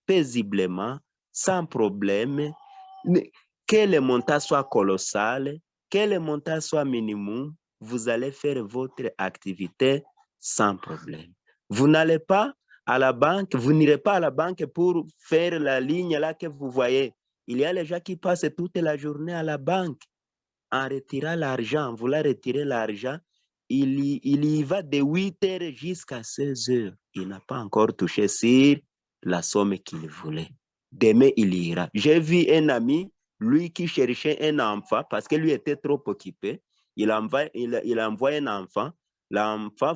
Speaker 2: paisiblement, sans problème, que le montant soit colossal, que le montant soit minimum, vous allez faire votre activité sans problème. Vous n'allez pas à la banque, vous n'irez pas à la banque pour faire la ligne là que vous voyez. Il y a les gens qui passent toute la journée à la banque en retirant l'argent, en voulant retirer l'argent. Il y va de 8 heures jusqu'à 16 heures. Il n'a pas encore touché sur la somme qu'il voulait. Demain, il ira. J'ai vu un ami, lui qui cherchait un enfant, parce que lui était trop occupé. Il envoie un enfant. L'enfant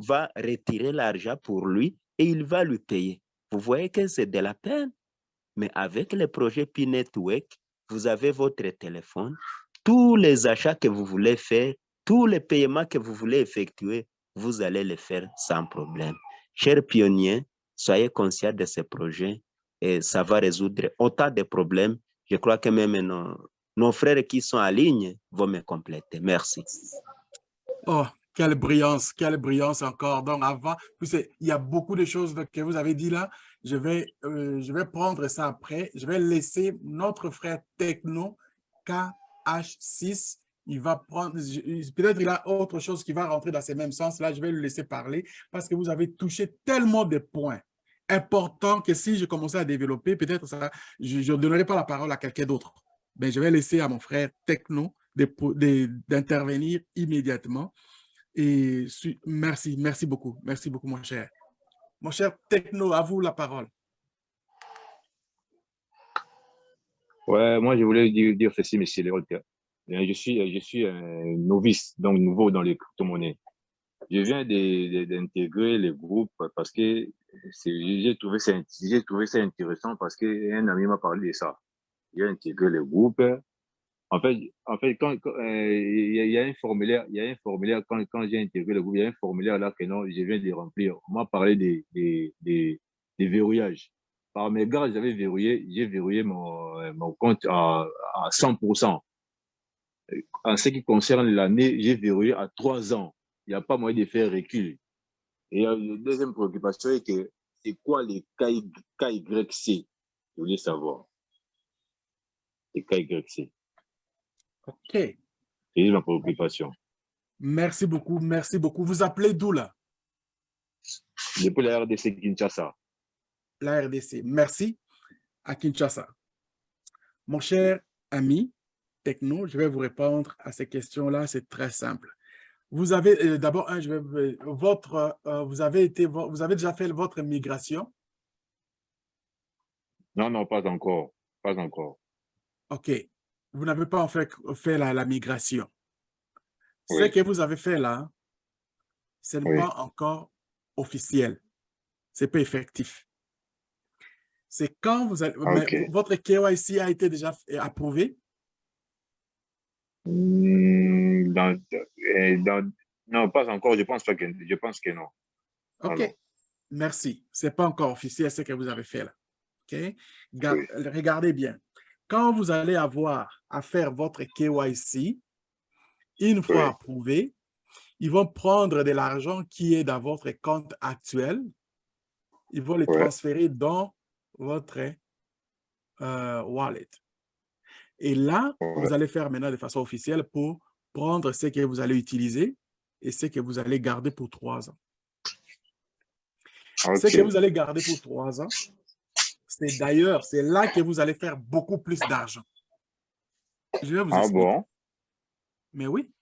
Speaker 2: va retirer l'argent pour lui et il va lui payer. Vous voyez que c'est de la peine. Mais avec le projet P-Network, vous avez votre téléphone, tous les achats que vous voulez faire, tous les paiements que vous voulez effectuer, vous allez les faire sans problème. Chers pionniers, soyez conscients de ce projet et ça va résoudre autant de problèmes. Je crois que même nos frères qui sont en ligne vont me compléter. Merci.
Speaker 1: Oh, quelle brillance encore. Donc, avant, il y a beaucoup de choses que vous avez dit là. Je vais prendre ça après. Je vais laisser notre frère Techno KH6 Il va prendre, peut-être il a autre chose qui va rentrer dans ce même sens. Là, je vais le laisser parler parce que vous avez touché tellement de points importants que si je commençais à développer, peut-être ça, je ne donnerai pas la parole à quelqu'un d'autre. Mais je vais laisser à mon frère Techno d'intervenir immédiatement. Et merci, merci beaucoup, mon cher. Mon cher Techno, à vous la parole.
Speaker 4: Ouais, moi, je voulais dire ceci, monsieur Lérold. Je suis un novice, donc nouveau dans les crypto-monnaies. Je viens d'intégrer les groupes parce que j'ai trouvé ça intéressant parce qu'un ami m'a parlé de ça. J'ai intégré les groupes. Il y a un formulaire, quand j'ai intégré le groupe, il y a un formulaire là que non, je viens de remplir. On m'a parlé des verrouillages. Par mes gars, j'ai verrouillé mon compte à 100%. En ce qui concerne l'année, j'ai verrouillé à 3 ans. Il n'y a pas moyen de faire recul. Et la deuxième préoccupation est que c'est quoi les KYC? Je voulais savoir. Les KYC.
Speaker 1: OK.
Speaker 4: C'est ma préoccupation.
Speaker 1: Merci beaucoup, merci beaucoup. Vous appelez d'où là?
Speaker 4: Depuis la RDC Kinshasa.
Speaker 1: La RDC. Merci à Kinshasa. Mon cher ami Techno, je vais vous répondre à ces questions-là. C'est très simple. Vous avez d'abord, vous avez déjà fait votre migration?
Speaker 4: Non, non, pas encore. Pas encore.
Speaker 1: OK. Vous n'avez pas en fait fait la migration. Ce
Speaker 4: Oui.
Speaker 1: que vous avez fait là, ce n'est pas encore officiel. Ce n'est pas effectif. C'est quand vous allez...
Speaker 4: Okay.
Speaker 1: Mais votre KYC a été déjà approuvé?
Speaker 4: Non, pas encore. Je pense que non.
Speaker 1: OK.
Speaker 4: Alors.
Speaker 1: Merci. Ce n'est pas encore officiel ce que vous avez fait là. OK?
Speaker 4: Oui.
Speaker 1: Regardez bien. Quand vous allez avoir à faire votre KYC, une fois approuvé, ils vont prendre de l'argent qui est dans votre compte actuel. Ils vont le transférer dans votre wallet. Et là, vous allez faire maintenant de façon officielle pour prendre ce que vous allez utiliser et ce que vous allez garder pour 3 ans.
Speaker 4: Okay.
Speaker 1: Ce que vous allez garder pour 3 ans, c'est d'ailleurs, c'est là que vous allez faire beaucoup plus d'argent. Je vais vous expliquer.
Speaker 4: Bon?
Speaker 1: Mais oui,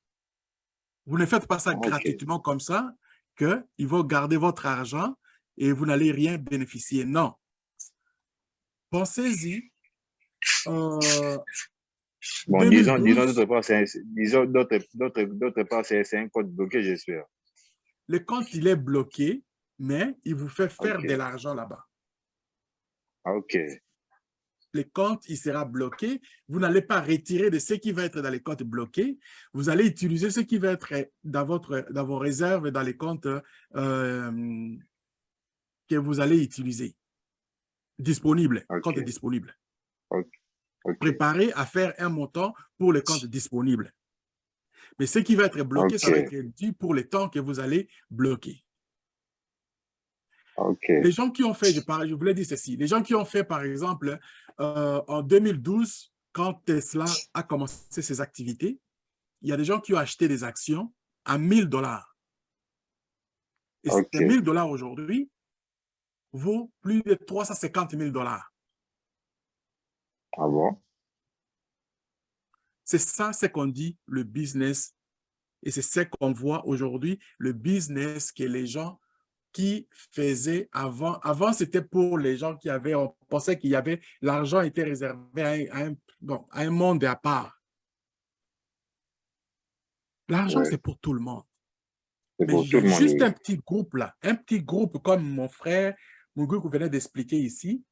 Speaker 1: vous ne faites pas ça gratuitement comme ça, qu'ils vont garder votre argent et vous n'allez rien bénéficier. Non. Pensez-y.
Speaker 4: Bon,
Speaker 1: 2012,
Speaker 4: disons d'autre part, c'est un code bloqué, j'espère.
Speaker 1: Le compte, il est bloqué, mais il vous fait faire de l'argent là-bas.
Speaker 4: OK.
Speaker 1: Le compte, il sera bloqué. Vous n'allez pas retirer de ce qui va être dans les comptes bloqués. Vous allez utiliser ce qui va être dans vos réserves, dans les comptes que vous allez utiliser. Disponible, compte disponible. Préparez à faire un montant pour le compte disponible. Mais ce qui va être bloqué, ça va être dû pour le temps que vous allez bloquer. Les gens qui ont fait, je voulais dire ceci, les gens qui ont fait, par exemple, en 2012, quand Tesla a commencé ses activités, il y a des gens qui ont acheté des actions à 1 000 $. Et ces 1 000 $ aujourd'hui vaut plus de 350 000 $.
Speaker 4: Ah bon?
Speaker 1: C'est ça, ce qu'on dit, le business. Et c'est ce qu'on voit aujourd'hui, le business que les gens qui faisaient avant. Avant, c'était pour les gens qui avaient, on pensait qu'il y avait, l'argent était réservé à un monde à part. L'argent, c'est pour tout le monde. Mais il y a juste un petit groupe là, un petit groupe comme mon frère, mon groupe que vous venez d'expliquer ici,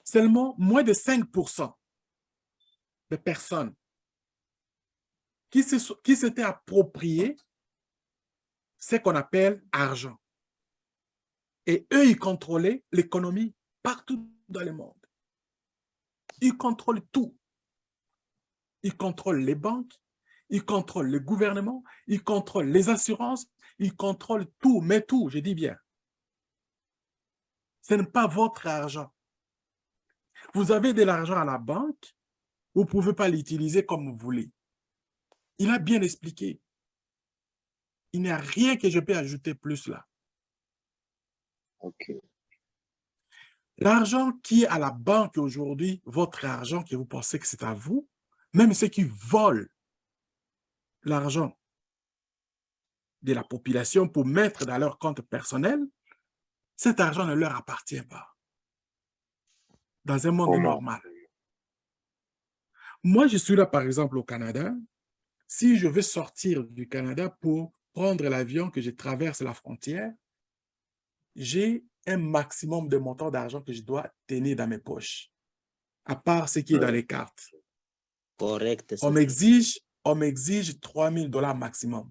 Speaker 1: seulement moins de 5% de personnes qui s'étaient appropriées ce qu'on appelle argent. Et eux, ils contrôlaient l'économie partout dans le monde. Ils contrôlent tout. Ils contrôlent les banques, ils contrôlent le gouvernement, ils contrôlent les assurances, ils contrôlent tout, mais tout, je dis bien. Ce n'est pas votre argent. Vous avez de l'argent à la banque, vous ne pouvez pas l'utiliser comme vous voulez. Il a bien expliqué. Il n'y a rien que je peux ajouter plus là.
Speaker 2: OK.
Speaker 1: L'argent qui est à la banque aujourd'hui, votre argent que vous pensez que c'est à vous, même ceux qui volent l'argent de la population pour mettre dans leur compte personnel, cet argent ne leur appartient pas. Dans un monde
Speaker 2: Comment?
Speaker 1: normal. Moi, je suis là, par exemple, au Canada. Si je veux sortir du Canada pour prendre l'avion que je traverse la frontière, j'ai un maximum de montant d'argent que je dois tenir dans mes poches, à part ce qui est dans les cartes.
Speaker 2: Correct.
Speaker 1: On m'exige 3 000 $ maximum.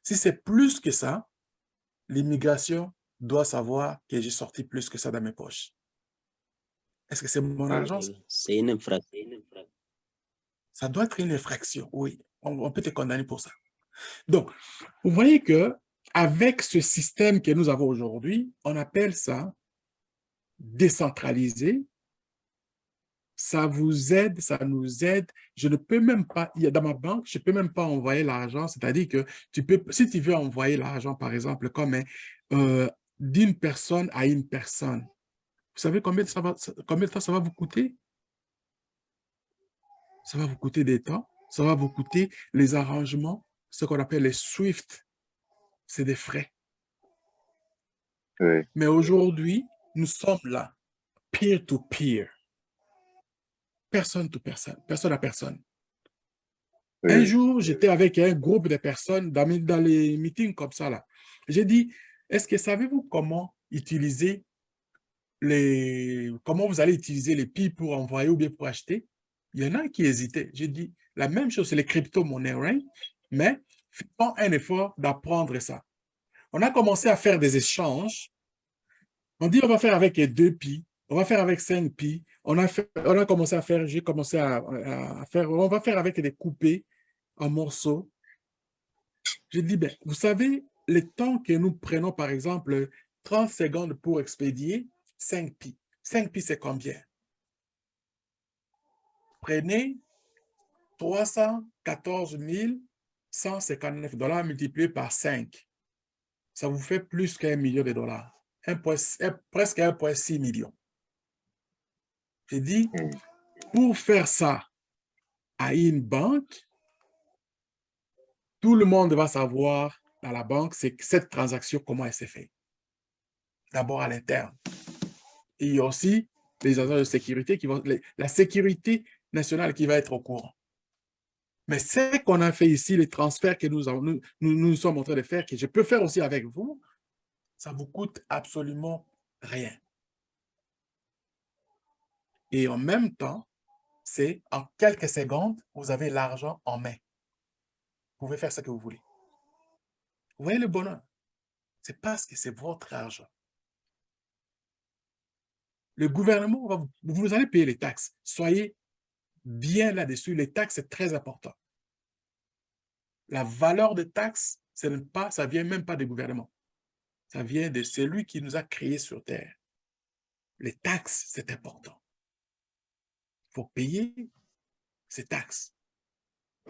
Speaker 1: Si c'est plus que ça, l'immigration doit savoir que j'ai sorti plus que ça dans mes poches. Est-ce que c'est mon argent?
Speaker 2: C'est une infraction.
Speaker 1: Ça doit être une infraction, oui. On peut te condamner pour ça. Donc, vous voyez que avec ce système que nous avons aujourd'hui, on appelle ça décentralisé. Ça vous aide, ça nous aide. Je ne peux même pas, dans ma banque, je ne peux même pas envoyer l'argent. C'est-à-dire que tu peux, si tu veux envoyer l'argent, par exemple, comme d'une personne à une personne, vous savez combien de temps ça va vous coûter? Ça va vous coûter des temps, ça va vous coûter les arrangements, ce qu'on appelle les SWIFT. C'est des frais.
Speaker 2: Oui.
Speaker 1: Mais aujourd'hui, nous sommes là, peer-to-peer. Personne to personne, personne à personne.
Speaker 2: Oui.
Speaker 1: Un jour, j'étais avec un groupe de personnes dans les meetings comme ça, là. J'ai dit, est-ce que savez-vous comment utiliser comment vous allez utiliser les PI pour envoyer ou bien pour acheter? Il y en a qui hésitaient. J'ai dit, la même chose, c'est les crypto-monnaies, right? Mais faisons un effort d'apprendre ça. On a commencé à faire des échanges. On dit, on va faire avec 2 PI, on va faire avec 5 PI. On a commencé à faire, j'ai commencé à faire, on va faire avec des coupés en morceaux. J'ai dit, ben, vous savez, le temps que nous prenons, par exemple, 30 secondes pour expédier 5 PI. 5 PI, c'est combien? Prenez 314 159 $ multiplié par 5. Ça vous fait plus qu'1 million de dollars. Presque 1,6 million. J'ai dit, pour faire ça à une banque, tout le monde va savoir dans la banque, c'est que cette transaction, comment elle s'est faite. D'abord à l'interne. Et il y a aussi les agents de sécurité qui vont, la sécurité nationale qui va être au courant. Mais ce qu'on a fait ici, les transferts que nous sommes en train de faire, que je peux faire aussi avec vous, ça vous coûte absolument rien. Et en même temps, c'est en quelques secondes, vous avez l'argent en main. Vous pouvez faire ce que vous voulez. Vous voyez le bonheur? C'est parce que c'est votre argent. Le gouvernement, vous allez payer les taxes. Soyez bien là-dessus. Les taxes, c'est très important. La valeur des taxes, ça ne vient même pas du gouvernement. Ça vient de celui qui nous a créés sur Terre. Les taxes, c'est important. Il faut payer ces taxes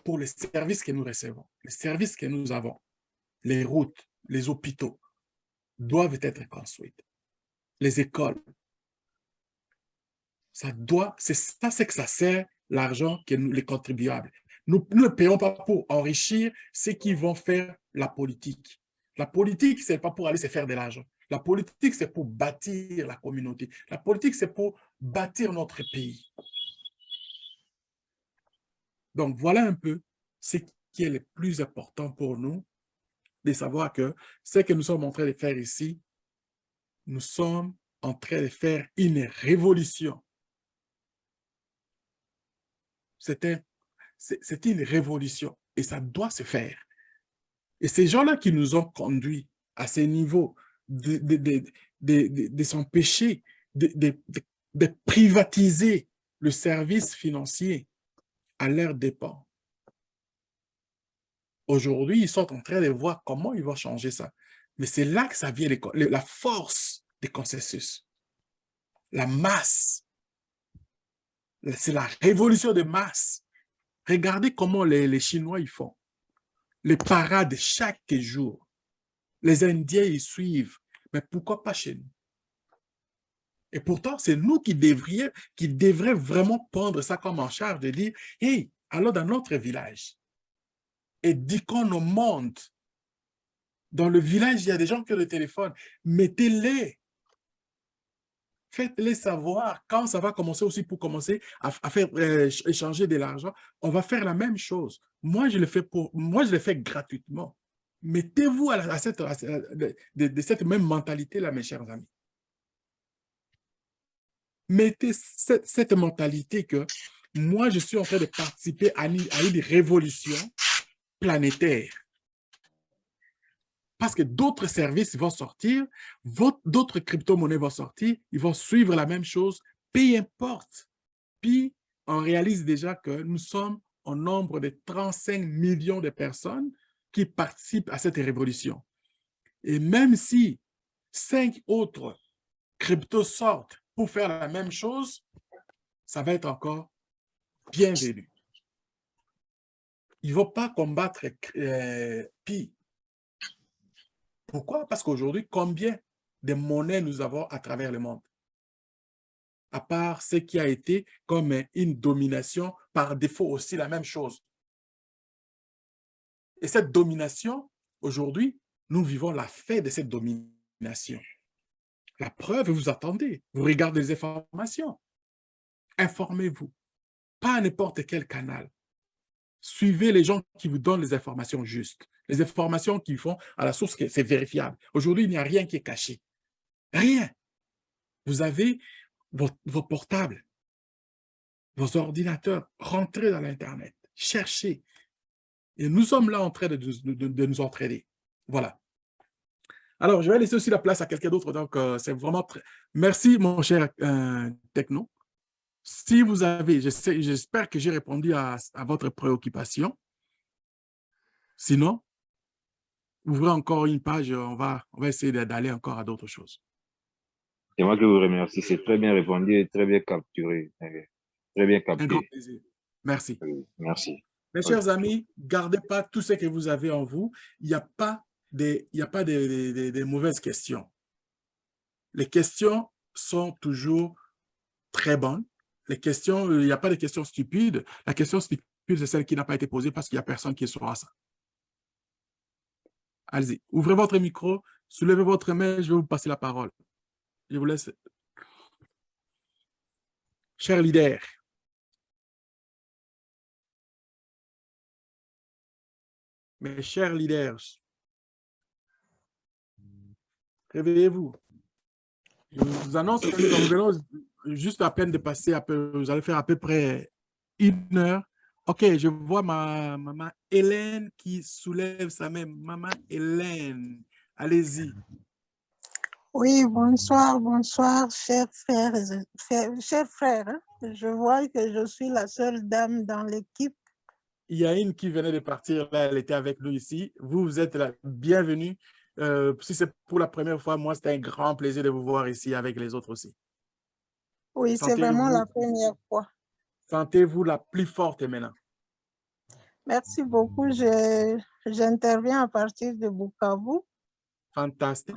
Speaker 1: pour les services que nous recevons, les services que nous avons. Les routes, les hôpitaux doivent être construits. Les écoles. C'est ça, c'est que ça sert l'argent que nous, les contribuables. Nous ne payons pas pour enrichir ceux qui vont faire la politique. La politique, ce n'est pas pour aller se faire de l'argent. La politique, c'est pour bâtir la communauté. La politique, c'est pour bâtir notre pays. Donc, voilà un peu ce qui est le plus important pour nous, de savoir que ce que nous sommes en train de faire ici, nous sommes en train de faire une révolution. C'est une révolution et ça doit se faire. Et ces gens-là qui nous ont conduits à ces niveaux de s'empêcher de privatiser le service financier à leurs dépens. Aujourd'hui, ils sont en train de voir comment ils vont changer ça. Mais c'est là que ça vient, la force des consensus. La masse. C'est la révolution de masse. Regardez comment les Chinois ils font. Les parades chaque jour. Les Indiens, ils suivent. Mais pourquoi pas chez nous? Et pourtant, c'est nous qui devraient vraiment prendre ça comme en charge, de dire, hey, allons dans notre village et dis qu'on nous montre. Dans le village, il y a des gens qui ont le téléphone. Mettez-les. Faites-les savoir. Quand ça va commencer aussi pour commencer à faire échanger de l'argent, on va faire la même chose. Moi, je le fais gratuitement. Mettez-vous à cette même mentalité-là, mes chers amis. Mettez cette mentalité que moi, je suis en train de participer à une révolution planétaire. Parce que d'autres services vont sortir, d'autres crypto-monnaies vont sortir, ils vont suivre la même chose, peu importe. Puis, on réalise déjà que nous sommes au nombre de 35 millions de personnes qui participent à cette révolution. Et même si 5 autres cryptos sortent pour faire la même chose, ça va être encore bienvenu. Ils ne vont pas combattre Pi. Pourquoi? Parce qu'aujourd'hui, combien de monnaies nous avons à travers le monde? À part ce qui a été comme une domination, par défaut aussi la même chose. Et cette domination, aujourd'hui, nous vivons la fin de cette domination. La preuve, vous attendez, vous regardez les informations. Informez-vous. Pas n'importe quel canal. Suivez les gens qui vous donnent les informations justes. Les informations qu'ils font à la source, c'est vérifiable. Aujourd'hui, il n'y a rien qui est caché. Rien. Vous avez vos portables, vos ordinateurs. Rentrez dans l'Internet. Cherchez. Et nous sommes là en train de nous entraider. Voilà. Alors, je vais laisser aussi la place à quelqu'un d'autre. Donc, c'est vraiment très... Merci, mon cher Techno. Si vous avez, j'espère que j'ai répondu à votre préoccupation. Sinon, ouvrez encore une page, on va essayer d'aller encore à d'autres choses.
Speaker 4: C'est moi qui vous remercie. C'est très bien répondu et très bien capturé. Très bien capté.
Speaker 1: Un grand plaisir. Merci.
Speaker 4: Merci.
Speaker 1: Mes chers amis, gardez pas tout ce que vous avez en vous. Il n'y a pas de mauvaises questions. Les questions sont toujours très bonnes. Les questions, il n'y a pas de questions stupides. La question stupide, c'est celle qui n'a pas été posée parce qu'il n'y a personne qui saura ça. Allez-y, ouvrez votre micro, soulevez votre main, je vais vous passer la parole. Je vous laisse. Cher leader. Mes chers leaders, réveillez-vous. Je vous annonce que nous venons juste à peine de passer, vous allez faire à peu près 1 heure. Ok, je vois ma maman Hélène qui soulève sa main. Maman Hélène, allez-y.
Speaker 5: Oui, bonsoir, chers frères. Chers frères, hein? Je vois que je suis la seule dame dans l'équipe.
Speaker 1: Il y a une qui venait de partir, là, elle était avec nous ici. Vous êtes la bienvenue. Si c'est pour la première fois, moi, c'était un grand plaisir de vous voir ici avec les autres aussi.
Speaker 5: Oui, c'est vraiment la première fois.
Speaker 1: Sentez-vous la plus forte maintenant.
Speaker 5: Merci beaucoup. J'interviens à partir de Bukavu.
Speaker 1: Fantastique.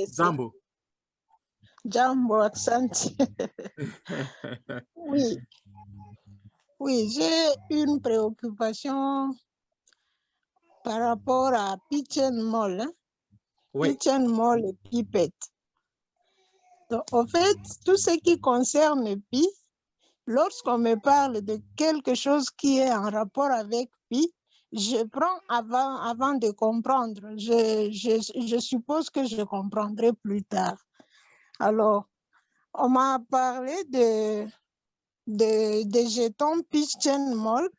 Speaker 1: Zambo.
Speaker 5: Jambo, Aksanti. Oui, j'ai une préoccupation par rapport à Pitch and Moll. Hein? Oui. Pitch and Moll et Pipette. Donc, en fait, tout ce qui concerne Pi, lorsqu'on me parle de quelque chose qui est en rapport avec Pi, je prends avant de comprendre. Je suppose que je comprendrai plus tard. Alors, on m'a parlé des jetons Pitch and Moll,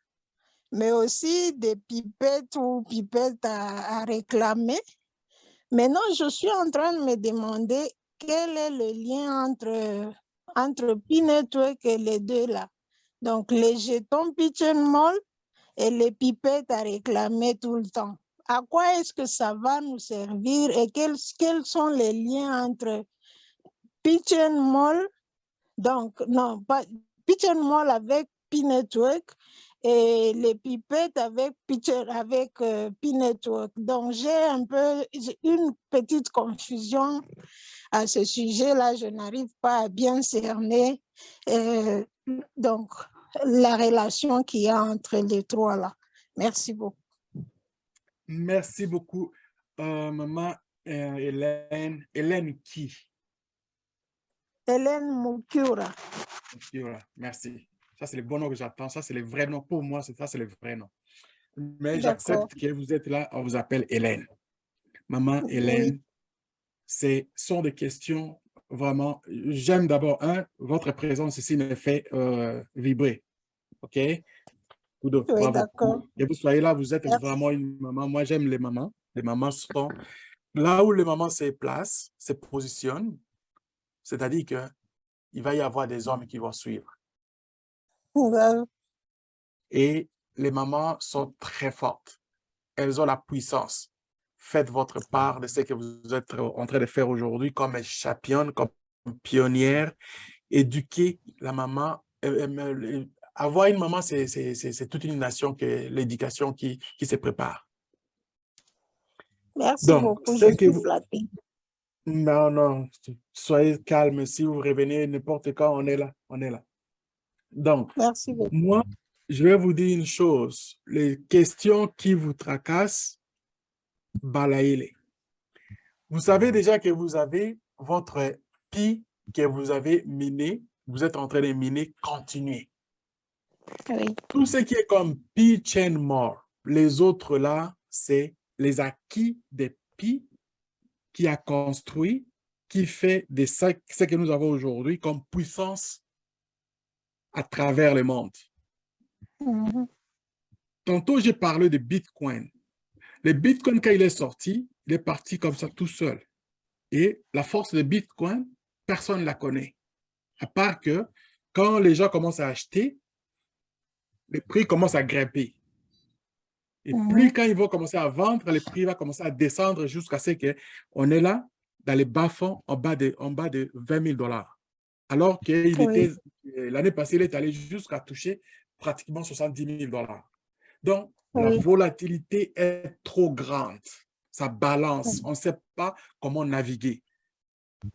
Speaker 5: mais aussi des pipettes ou pipettes à réclamer. Maintenant, je suis en train de me demander quel est le lien entre P-Network et les deux là. Donc, les jetons Pitch and Moll et les pipettes à réclamer tout le temps. À quoi est-ce que ça va nous servir et quels sont les liens entre Pitch and Moll, donc non, pas Pitch and Moll avec P-Network et les pipettes avec P-Network. Donc, j'ai une petite confusion à ce sujet-là. Je n'arrive pas à bien cerner donc, la relation qu'il y a entre les trois là. Merci beaucoup.
Speaker 1: Merci beaucoup, maman Hélène. Hélène qui?
Speaker 5: Hélène Mukura.
Speaker 1: Mukura, merci. Ça, c'est le bon nom que j'attends. Ça, c'est le vrai nom. Pour moi, ça, c'est le vrai nom. Mais j'accepte que vous êtes là, on vous appelle Hélène. Maman Hélène, sont des questions vraiment... J'aime d'abord, votre présence ici me fait vibrer. OK? Vous deux,
Speaker 5: Oui,
Speaker 1: bravo.
Speaker 5: d'accord.
Speaker 1: Et vous soyez là, vous êtes
Speaker 5: Merci.
Speaker 1: vraiment une maman. Moi, j'aime les mamans. Les mamans sont là où les mamans se placent, se positionnent. C'est-à-dire qu'il va y avoir des hommes qui vont suivre. Et les mamans sont très fortes. Elles ont la puissance. Faites votre part de ce que vous êtes en train de faire aujourd'hui comme championne, comme pionnière. Éduquer la maman. Avoir une maman, c'est toute une nation, que l'éducation qui se prépare.
Speaker 5: Merci
Speaker 1: Donc,
Speaker 5: beaucoup, je suis flattée.
Speaker 1: Non, non, soyez calme. Si vous revenez n'importe quand, on est là. On est là. Donc,
Speaker 5: merci beaucoup.
Speaker 1: Moi, je vais vous dire une chose. Les questions qui vous tracassent, balayez-les. Vous savez déjà que vous avez votre pi que vous avez miné. Vous êtes en train de miner, continuez.
Speaker 5: Oui.
Speaker 1: Tout ce qui est comme pi, chain, mort. Les autres là, c'est les acquis des pi qui a construit, qui fait de ce que nous avons aujourd'hui comme puissance à travers le monde. Tantôt, j'ai parlé de Bitcoin. Le Bitcoin, quand il est sorti, il est parti comme ça tout seul. Et la force de Bitcoin, personne ne la connaît. À part que quand les gens commencent à acheter, les prix commencent à grimper. Et puis, quand ils vont commencer à vendre, le prix va commencer à descendre jusqu'à ce qu'on est là, dans les bas-fonds, en bas de 20 000 $. Alors qu'il était, l'année passée, il est allé jusqu'à toucher pratiquement 70 000 $. Donc, la volatilité est trop grande. Ça balance. On ne sait pas comment naviguer.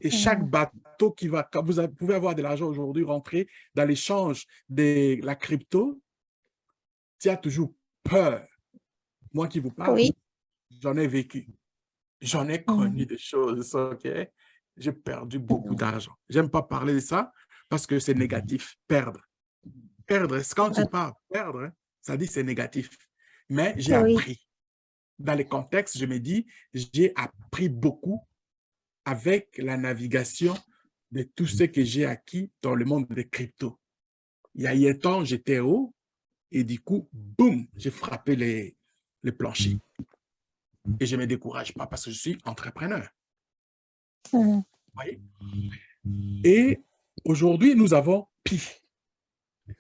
Speaker 1: Et chaque bateau qui va, quand vous pouvez avoir de l'argent aujourd'hui, rentrer dans l'échange de la crypto, tu as toujours peur. Moi qui vous parle, j'en ai vécu. J'en ai connu des choses, OK? J'ai perdu beaucoup d'argent. J'aime pas parler de ça parce que c'est négatif. Perdre. Perdre, quand tu parles, perdre, ça dit c'est négatif. Mais j'ai appris. Dans les contextes, je me dis, j'ai appris beaucoup avec la navigation de tout ce que j'ai acquis dans le monde des cryptos. Il y a un temps, j'étais haut et du coup, boum, j'ai frappé les planchers. Et je ne me décourage pas parce que je suis entrepreneur. Vous voyez? Et aujourd'hui, nous avons Pi.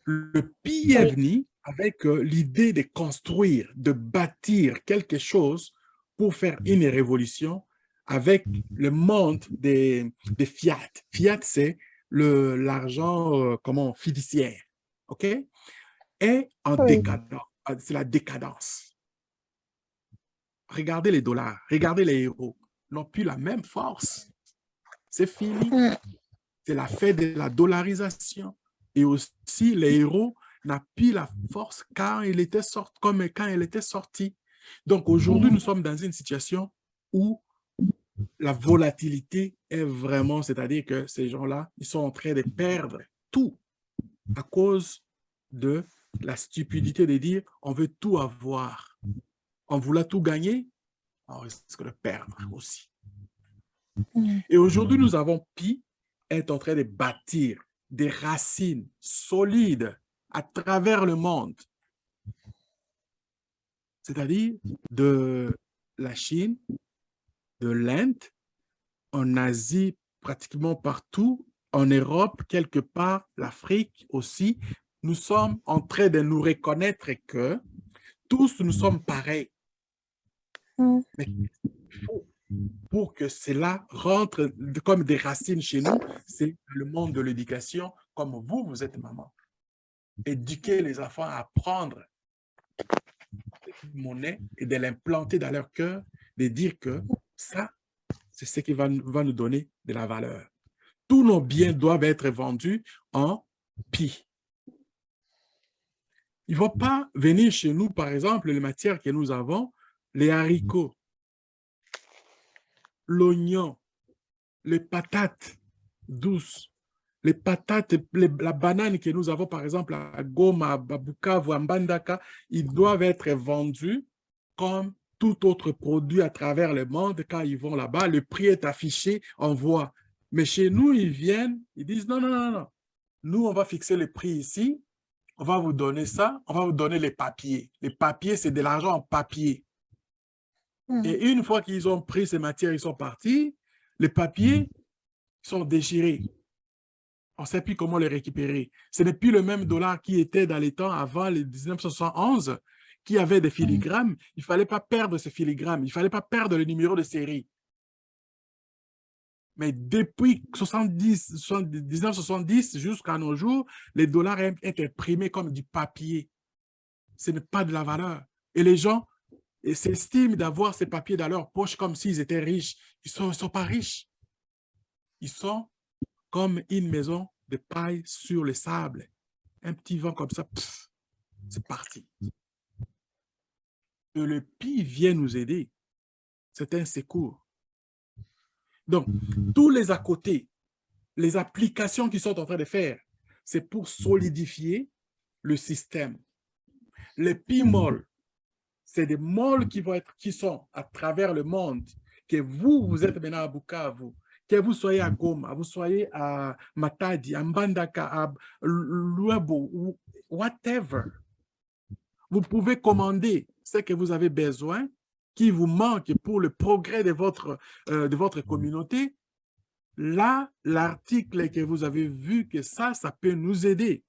Speaker 1: Le Pi est venu avec l'idée de construire, de bâtir quelque chose pour faire une révolution avec le monde des fiat. Fiat, c'est l'argent fiduciaire. OK? Et en décadence, c'est la décadence. Regardez les dollars, regardez les euros, n'ont plus la même force. C'est fini. C'est la fin de la dollarisation. Et aussi, les euros n'ont plus la force quand il était sorti, comme quand elle était sortie. Donc aujourd'hui, nous sommes dans une situation où la volatilité est vraiment, c'est-à-dire que ces gens-là, ils sont en train de perdre tout à cause de la stupidité de dire on veut tout avoir. On voulait tout gagner, on risque de perdre aussi. Et aujourd'hui, nous avons Pi est en train de bâtir des racines solides à travers le monde. C'est-à-dire de la Chine, de l'Inde, en Asie, pratiquement partout, en Europe, quelque part, l'Afrique aussi. Nous sommes en train de nous reconnaître que tous nous sommes pareils. Mais pour que cela rentre comme des racines chez nous, c'est le monde de l'éducation, comme vous êtes maman. éduquer les enfants à apprendre cette monnaie et de l'implanter dans leur cœur, de dire que ça, c'est ce qui va nous donner de la valeur. Tous nos biens doivent être vendus en pi. Ils ne vont pas venir chez nous, par exemple, les matières que nous avons, les haricots, l'oignon, les patates douces, les patates, la banane que nous avons, par exemple, à Goma, à Bukavu, à Mbandaka, ils doivent être vendus comme tout autre produit à travers le monde. Quand ils vont là-bas, le prix est affiché, on voit. Mais chez nous, ils viennent, ils disent non, non, non, non. Nous, on va fixer le prix ici, on va vous donner ça, on va vous donner les papiers. Les papiers, c'est de l'argent en papier. Et une fois qu'ils ont pris ces matières, ils sont partis, les papiers sont déchirés. On ne sait plus comment les récupérer. Ce n'est plus le même dollar qui était dans les temps avant les 1971, qui avait des filigrammes. Il ne fallait pas perdre ces filigrammes. Il ne fallait pas perdre le numéro de série. Mais depuis 1970 jusqu'à nos jours, les dollars sont imprimés comme du papier. Ce n'est pas de la valeur. Et les gens s'estiment d'avoir ces papiers dans leur poche comme s'ils étaient riches. Ils ne sont pas riches. Ils sont comme une maison de paille sur le sable. Un petit vent comme ça, c'est parti. Que le pi vient nous aider. C'est un secours. Donc, tous les à côté, les applications qu'ils sont en train de faire, c'est pour solidifier le système. Les pi-molles, c'est des molles qui sont à travers le monde, que vous êtes maintenant à Bukavu, que vous soyez à Goma, vous soyez à Matadi, à Mbandaka, à Luabo, ou whatever. Vous pouvez commander ce que vous avez besoin, qui vous manque pour le progrès de votre communauté. Là, l'article que vous avez vu, que ça peut nous aider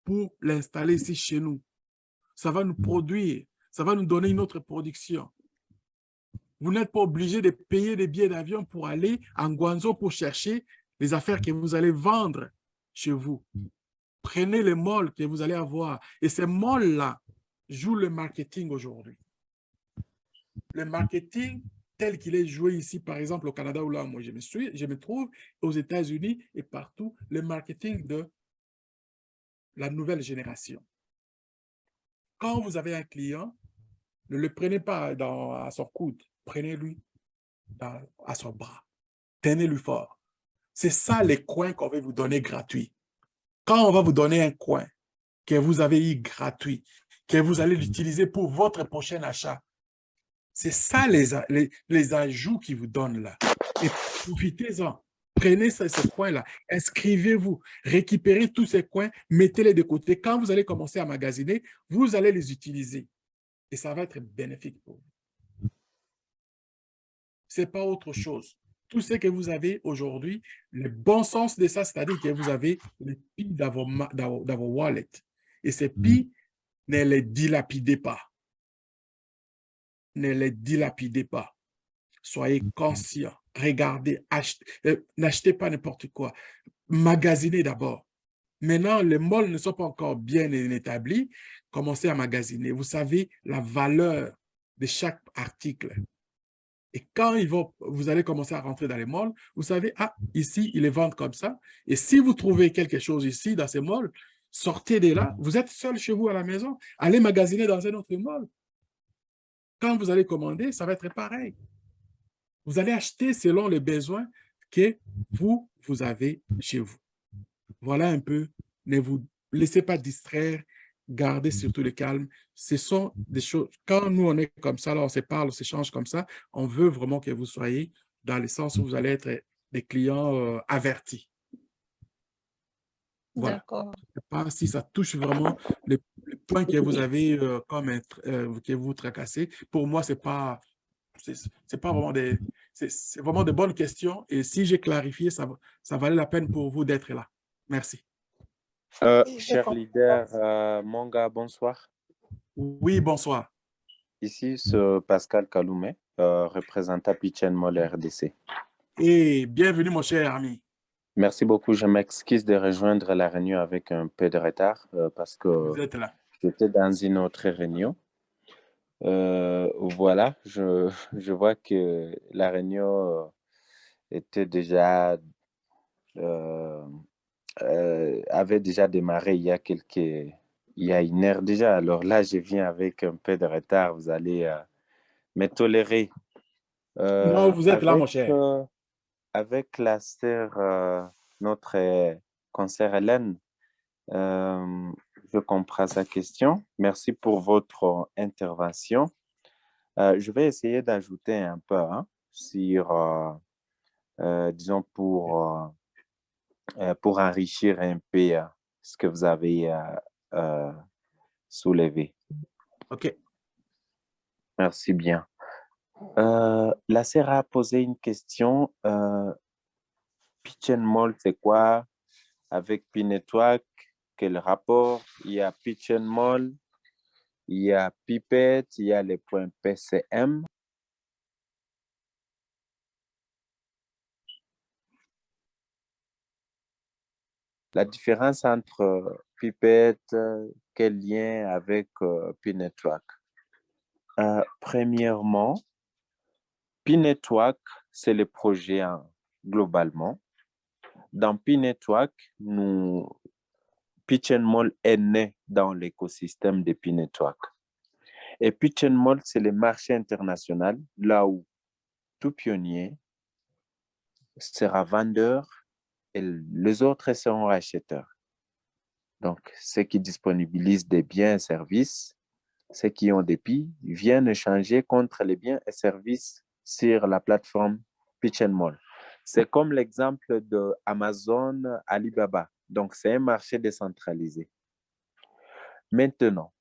Speaker 1: pour l'installer ici chez nous. Ça va nous produire, ça va nous donner une autre production. Vous n'êtes pas obligé de payer des billets d'avion pour aller en Guangzhou pour chercher les affaires que vous allez vendre chez vous. Prenez les malls que vous allez avoir. Et ces malls-là jouent le marketing aujourd'hui. Le marketing tel qu'il est joué ici, par exemple au Canada, où là, moi je me trouve, aux États-Unis et partout, le marketing de la nouvelle génération. Quand vous avez un client, ne le prenez pas à son coude, prenez-lui à son bras, tenez-lui fort. C'est ça les coins qu'on va vous donner gratuits. Quand on va vous donner un coin que vous avez eu gratuit, que vous allez l'utiliser pour votre prochain achat, c'est ça les ajouts qu'ils vous donnent là. Et profitez-en. Prenez ces coins-là, inscrivez-vous, récupérez tous ces coins, mettez-les de côté. Quand vous allez commencer à magasiner, vous allez les utiliser. Et ça va être bénéfique pour vous. Ce n'est pas autre chose. Tout ce que vous avez aujourd'hui, le bon sens de ça, c'est-à-dire que vous avez les pi dans vos wallets. Et ces pi, ne les dilapidez pas. Ne les dilapidez pas. Soyez conscients. Regardez, n'achetez pas n'importe quoi. Magasinez d'abord. Maintenant, les malls ne sont pas encore bien établis. Commencez à magasiner. Vous savez la valeur de chaque article. Et quand vous allez commencer à rentrer dans les malls, vous savez, ah, ici, ils les vendent comme ça. Et si vous trouvez quelque chose ici, dans ces malls, sortez de là. Vous êtes seul chez vous à la maison. Allez magasiner dans un autre mall. Quand vous allez commander, ça va être pareil. Vous allez acheter selon les besoins que vous avez chez vous. Voilà un peu. Ne vous laissez pas distraire. Gardez surtout le calme. Ce sont des choses, quand nous on est comme ça, là, on se parle, on s'échange comme ça, on veut vraiment que vous soyez dans le sens où vous allez être des clients avertis. Voilà. D'accord. Je ne sais pas si ça touche vraiment les points que vous avez que vous tracassez. Pour moi, c'est pas vraiment c'est vraiment de bonnes questions. Et si j'ai clarifié, ça valait la peine pour vous d'être là. Merci.
Speaker 6: Cher leader, Monga, bonsoir.
Speaker 1: Oui, bonsoir.
Speaker 6: Ici, c'est Pascal Kaloumet, représentant Pitchen Moll RDC.
Speaker 1: Et bienvenue, mon cher ami.
Speaker 6: Merci beaucoup. Je m'excuse de rejoindre la réunion avec un peu de retard parce que
Speaker 1: Vous êtes là.
Speaker 6: j'étais dans une autre réunion. Voilà, je vois que la réunion était déjà avait déjà démarré il y a une heure déjà. Alors là, je viens avec un peu de retard. Vous allez me tolérer.
Speaker 1: Non, vous êtes là, mon
Speaker 6: Avec,
Speaker 1: cher.
Speaker 6: avec la sœur, notre consoeur Hélène, je comprends sa question. Merci pour votre intervention. Je vais essayer d'ajouter un peu hein, sur, disons, pour enrichir un peu ce que vous avez soulevé.
Speaker 1: OK.
Speaker 6: Merci bien. La sœur a posé une question. Pitch and Mold, c'est quoi? Avec P-Network, quel rapport? Il y a Pitch and Mold, il y a Pipette, il y a les points PCM. La différence entre Pipette, quel lien avec P-Network? Premièrement, P-Network, c'est le projet globalement. Dans P-Network, Pitch and Mold est né dans l'écosystème de P-Network. Et Pitch and Mold, c'est le marché international, là où tout pionnier sera vendeur et les autres seront acheteurs. Donc, ceux qui disponibilisent des biens et services, ceux qui ont des PI, viennent échanger contre les biens et services sur la plateforme Pitch and Mold. C'est comme l'exemple de Amazon, Alibaba. Donc, c'est un marché décentralisé. Maintenant,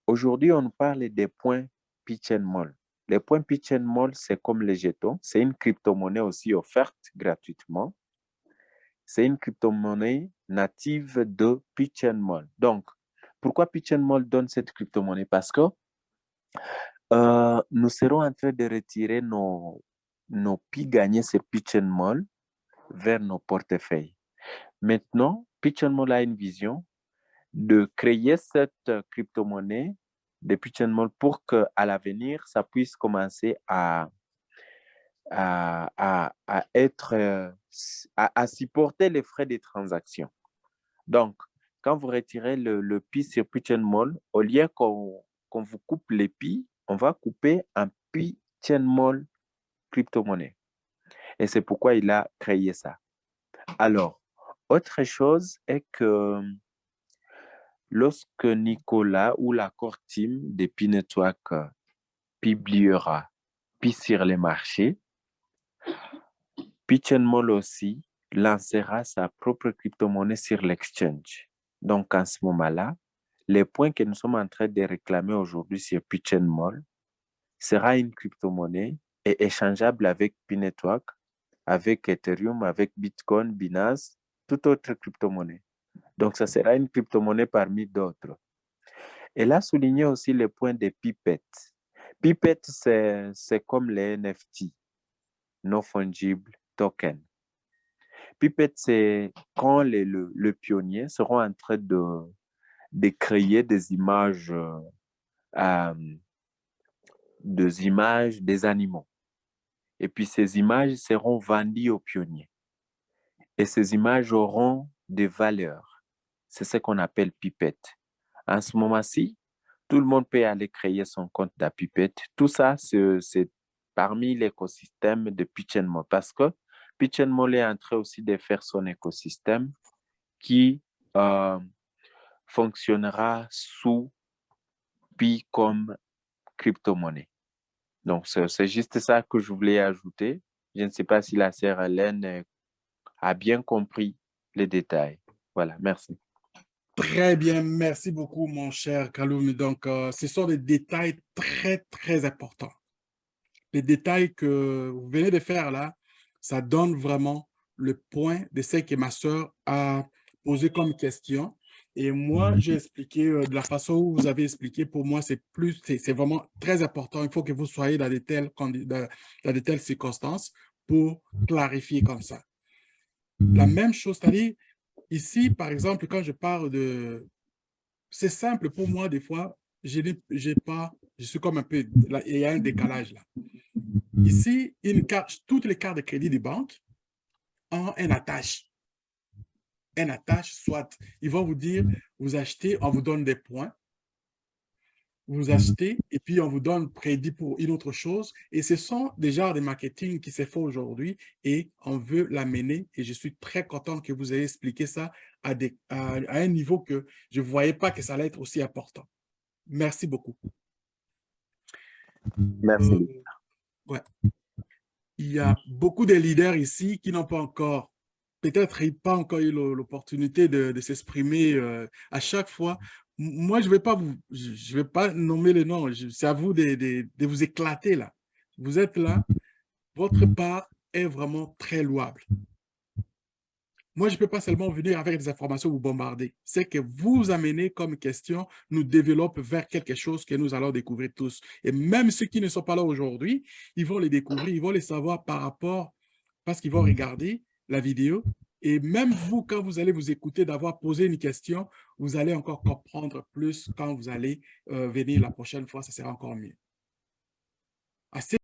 Speaker 6: aujourd'hui, on parle des points Pitch and Mold. Les points Pitch and Mold, c'est comme les jetons. C'est une crypto-monnaie aussi offerte gratuitement. C'est une crypto-monnaie native de Pitch and Mold. Donc, pourquoi Pitch and Mold donne cette crypto-monnaie? Parce que nous serons en train de retirer nos PI gagnés sur Pitch and Mold vers nos portefeuilles. Maintenant, Pitch and Mold a une vision de créer cette crypto-monnaie de Pitch and Mold pour qu'à l'avenir, ça puisse commencer à supporter les frais de transaction. Donc, quand vous retirez le PI sur Pitch and Mold, au lieu qu'on vous coupe les PI, on va couper un Pitch and Mold crypto-monnaie. Et c'est pourquoi il a créé ça. Alors, autre chose est que lorsque Nicolas ou la core team de P-Network publiera PI sur les marchés, Pitch and Mold aussi lancera sa propre crypto-monnaie sur l'exchange. Donc, en ce moment-là, les points que nous sommes en train de réclamer aujourd'hui sur Pitch and Mold sera une crypto-monnaie et échangeable avec P-Network, avec Ethereum, avec Bitcoin, Binance, toute autre crypto-monnaie. Donc, ça sera une crypto-monnaie parmi d'autres. Elle a souligné aussi le point de Pipette. Pipette, c'est comme les NFT, non fungible token. Pipette, c'est quand le pionnier seront en train de créer des images des animaux. Et puis ces images seront vendues aux pionniers. Et ces images auront des valeurs. C'est ce qu'on appelle Pipette. En ce moment-ci, tout le monde peut aller créer son compte de Pipette. Tout ça, c'est parmi l'écosystème de Pitch and Mold. Parce que Pitch and Mold est en train aussi de faire son écosystème qui fonctionnera sous Pi comme crypto-monnaie. Donc, c'est juste ça que je voulais ajouter. Je ne sais pas si la sœur Hélène a bien compris les détails. Voilà, merci.
Speaker 1: Très bien, merci beaucoup, mon cher Kaloum. Donc, ce sont des détails très, très importants. Les détails que vous venez de faire là, ça donne vraiment le point de ce que ma soeur a posé comme question. Et moi, j'ai expliqué de la façon où vous avez expliqué. Pour moi, c'est vraiment très important. Il faut que vous soyez dans dans de telles circonstances pour clarifier comme ça. La même chose, c'est-à-dire, ici, par exemple, quand je parle de... C'est simple pour moi, des fois, je suis comme un peu... Là, il y a un décalage là. Ici, toutes les cartes de crédit des banques ont un attache. Un attache, soit ils vont vous dire, vous achetez, on vous donne des points, vous achetez et puis on vous donne crédit pour une autre chose. Et ce sont des genres de marketing qui se fait aujourd'hui et on veut l'amener. Et je suis très content que vous ayez expliqué ça à un niveau que je ne voyais pas que ça allait être aussi important. Merci beaucoup.
Speaker 6: Merci.
Speaker 1: Ouais. Il y a beaucoup de leaders ici qui n'ont pas encore, peut-être pas encore eu l'opportunité de s'exprimer à chaque fois. Moi, je vais pas nommer les noms. C'est à vous de vous éclater là. Vous êtes là. Votre part est vraiment très louable. Moi, je ne peux pas seulement venir avec des informations vous bombarder. C'est que vous amenez comme question nous développe vers quelque chose que nous allons découvrir tous. Et même ceux qui ne sont pas là aujourd'hui, ils vont les découvrir, ils vont les savoir par rapport, parce qu'ils vont regarder la vidéo. Et même vous, quand vous allez vous écouter d'avoir posé une question, vous allez encore comprendre plus quand vous allez venir la prochaine fois, ça sera encore mieux.